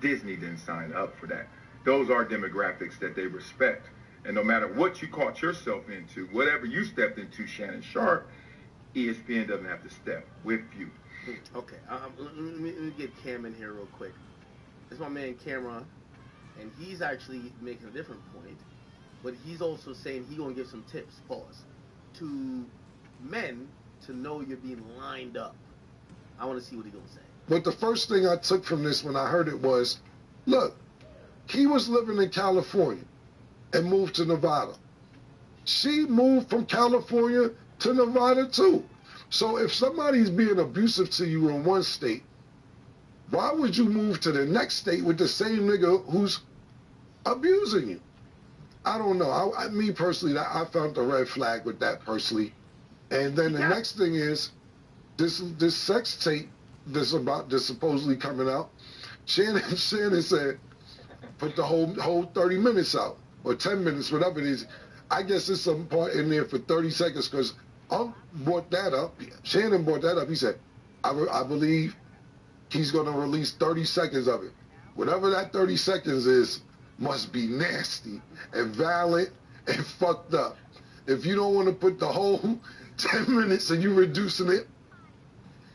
[SPEAKER 3] Disney didn't sign up for that. Those are demographics that they respect. And no matter what you caught yourself into, whatever you stepped into, Shannon Sharpe, ESPN doesn't have to step with you.
[SPEAKER 1] Okay, let me get Cam in here real quick. This is my man Cameron, and he's actually making a different point, but he's also saying he's going to give some tips, to men to know you're being lined up. I want to see what he's going to say.
[SPEAKER 19] But the first thing I took from this when I heard it was, look, he was living in California and moved to Nevada. She moved from California to Nevada too. So if somebody's being abusive to you in one state, why would you move to the next state with the same nigga who's abusing you? I don't know. Me personally, I found the red flag with that personally. And then the next thing is this sex tape that's supposedly coming out. Shannon said, put the whole 30 minutes out, or 10 minutes, whatever it is. I guess there's some part in there for 30 seconds because brought that up. Shannon brought that up. He said, I believe he's going to release 30 seconds of it. Whatever that 30 seconds is must be nasty and violent and fucked up. If you don't want to put the whole 10 minutes and you reducing it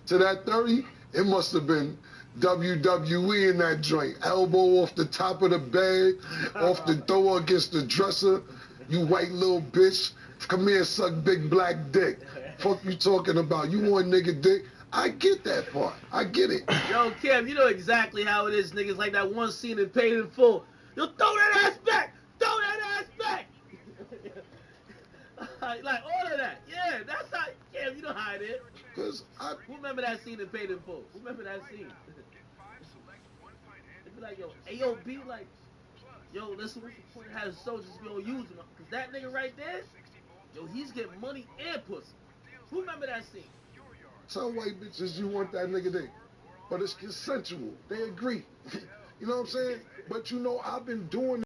[SPEAKER 19] to that 30, it must have been WWE in that joint. Elbow off the top of the bed, off the door against the dresser. You white little bitch. Come here, suck big black dick. Fuck you talking about? You want nigga dick? I get that part. I get it.
[SPEAKER 1] Yo, Cam, you know exactly how it is, niggas. Like that one scene in Paid in Full. Yo, throw that ass back! Throw that ass back! Like all of that. Yeah, that's how. Cam, you know how it is.
[SPEAKER 19] Cause
[SPEAKER 1] Who remember that scene in Paid in Full? Who remember that scene? It'd be like, yo, AOB, like, yo, listen, what's the point of having soldiers be on using them? Cause that nigga right there, yo, he's getting money and pussy. Who remember that scene?
[SPEAKER 19] Tell white bitches you want that nigga dick. but it's consensual. They agree. You know what I'm saying? But you know, I've been doing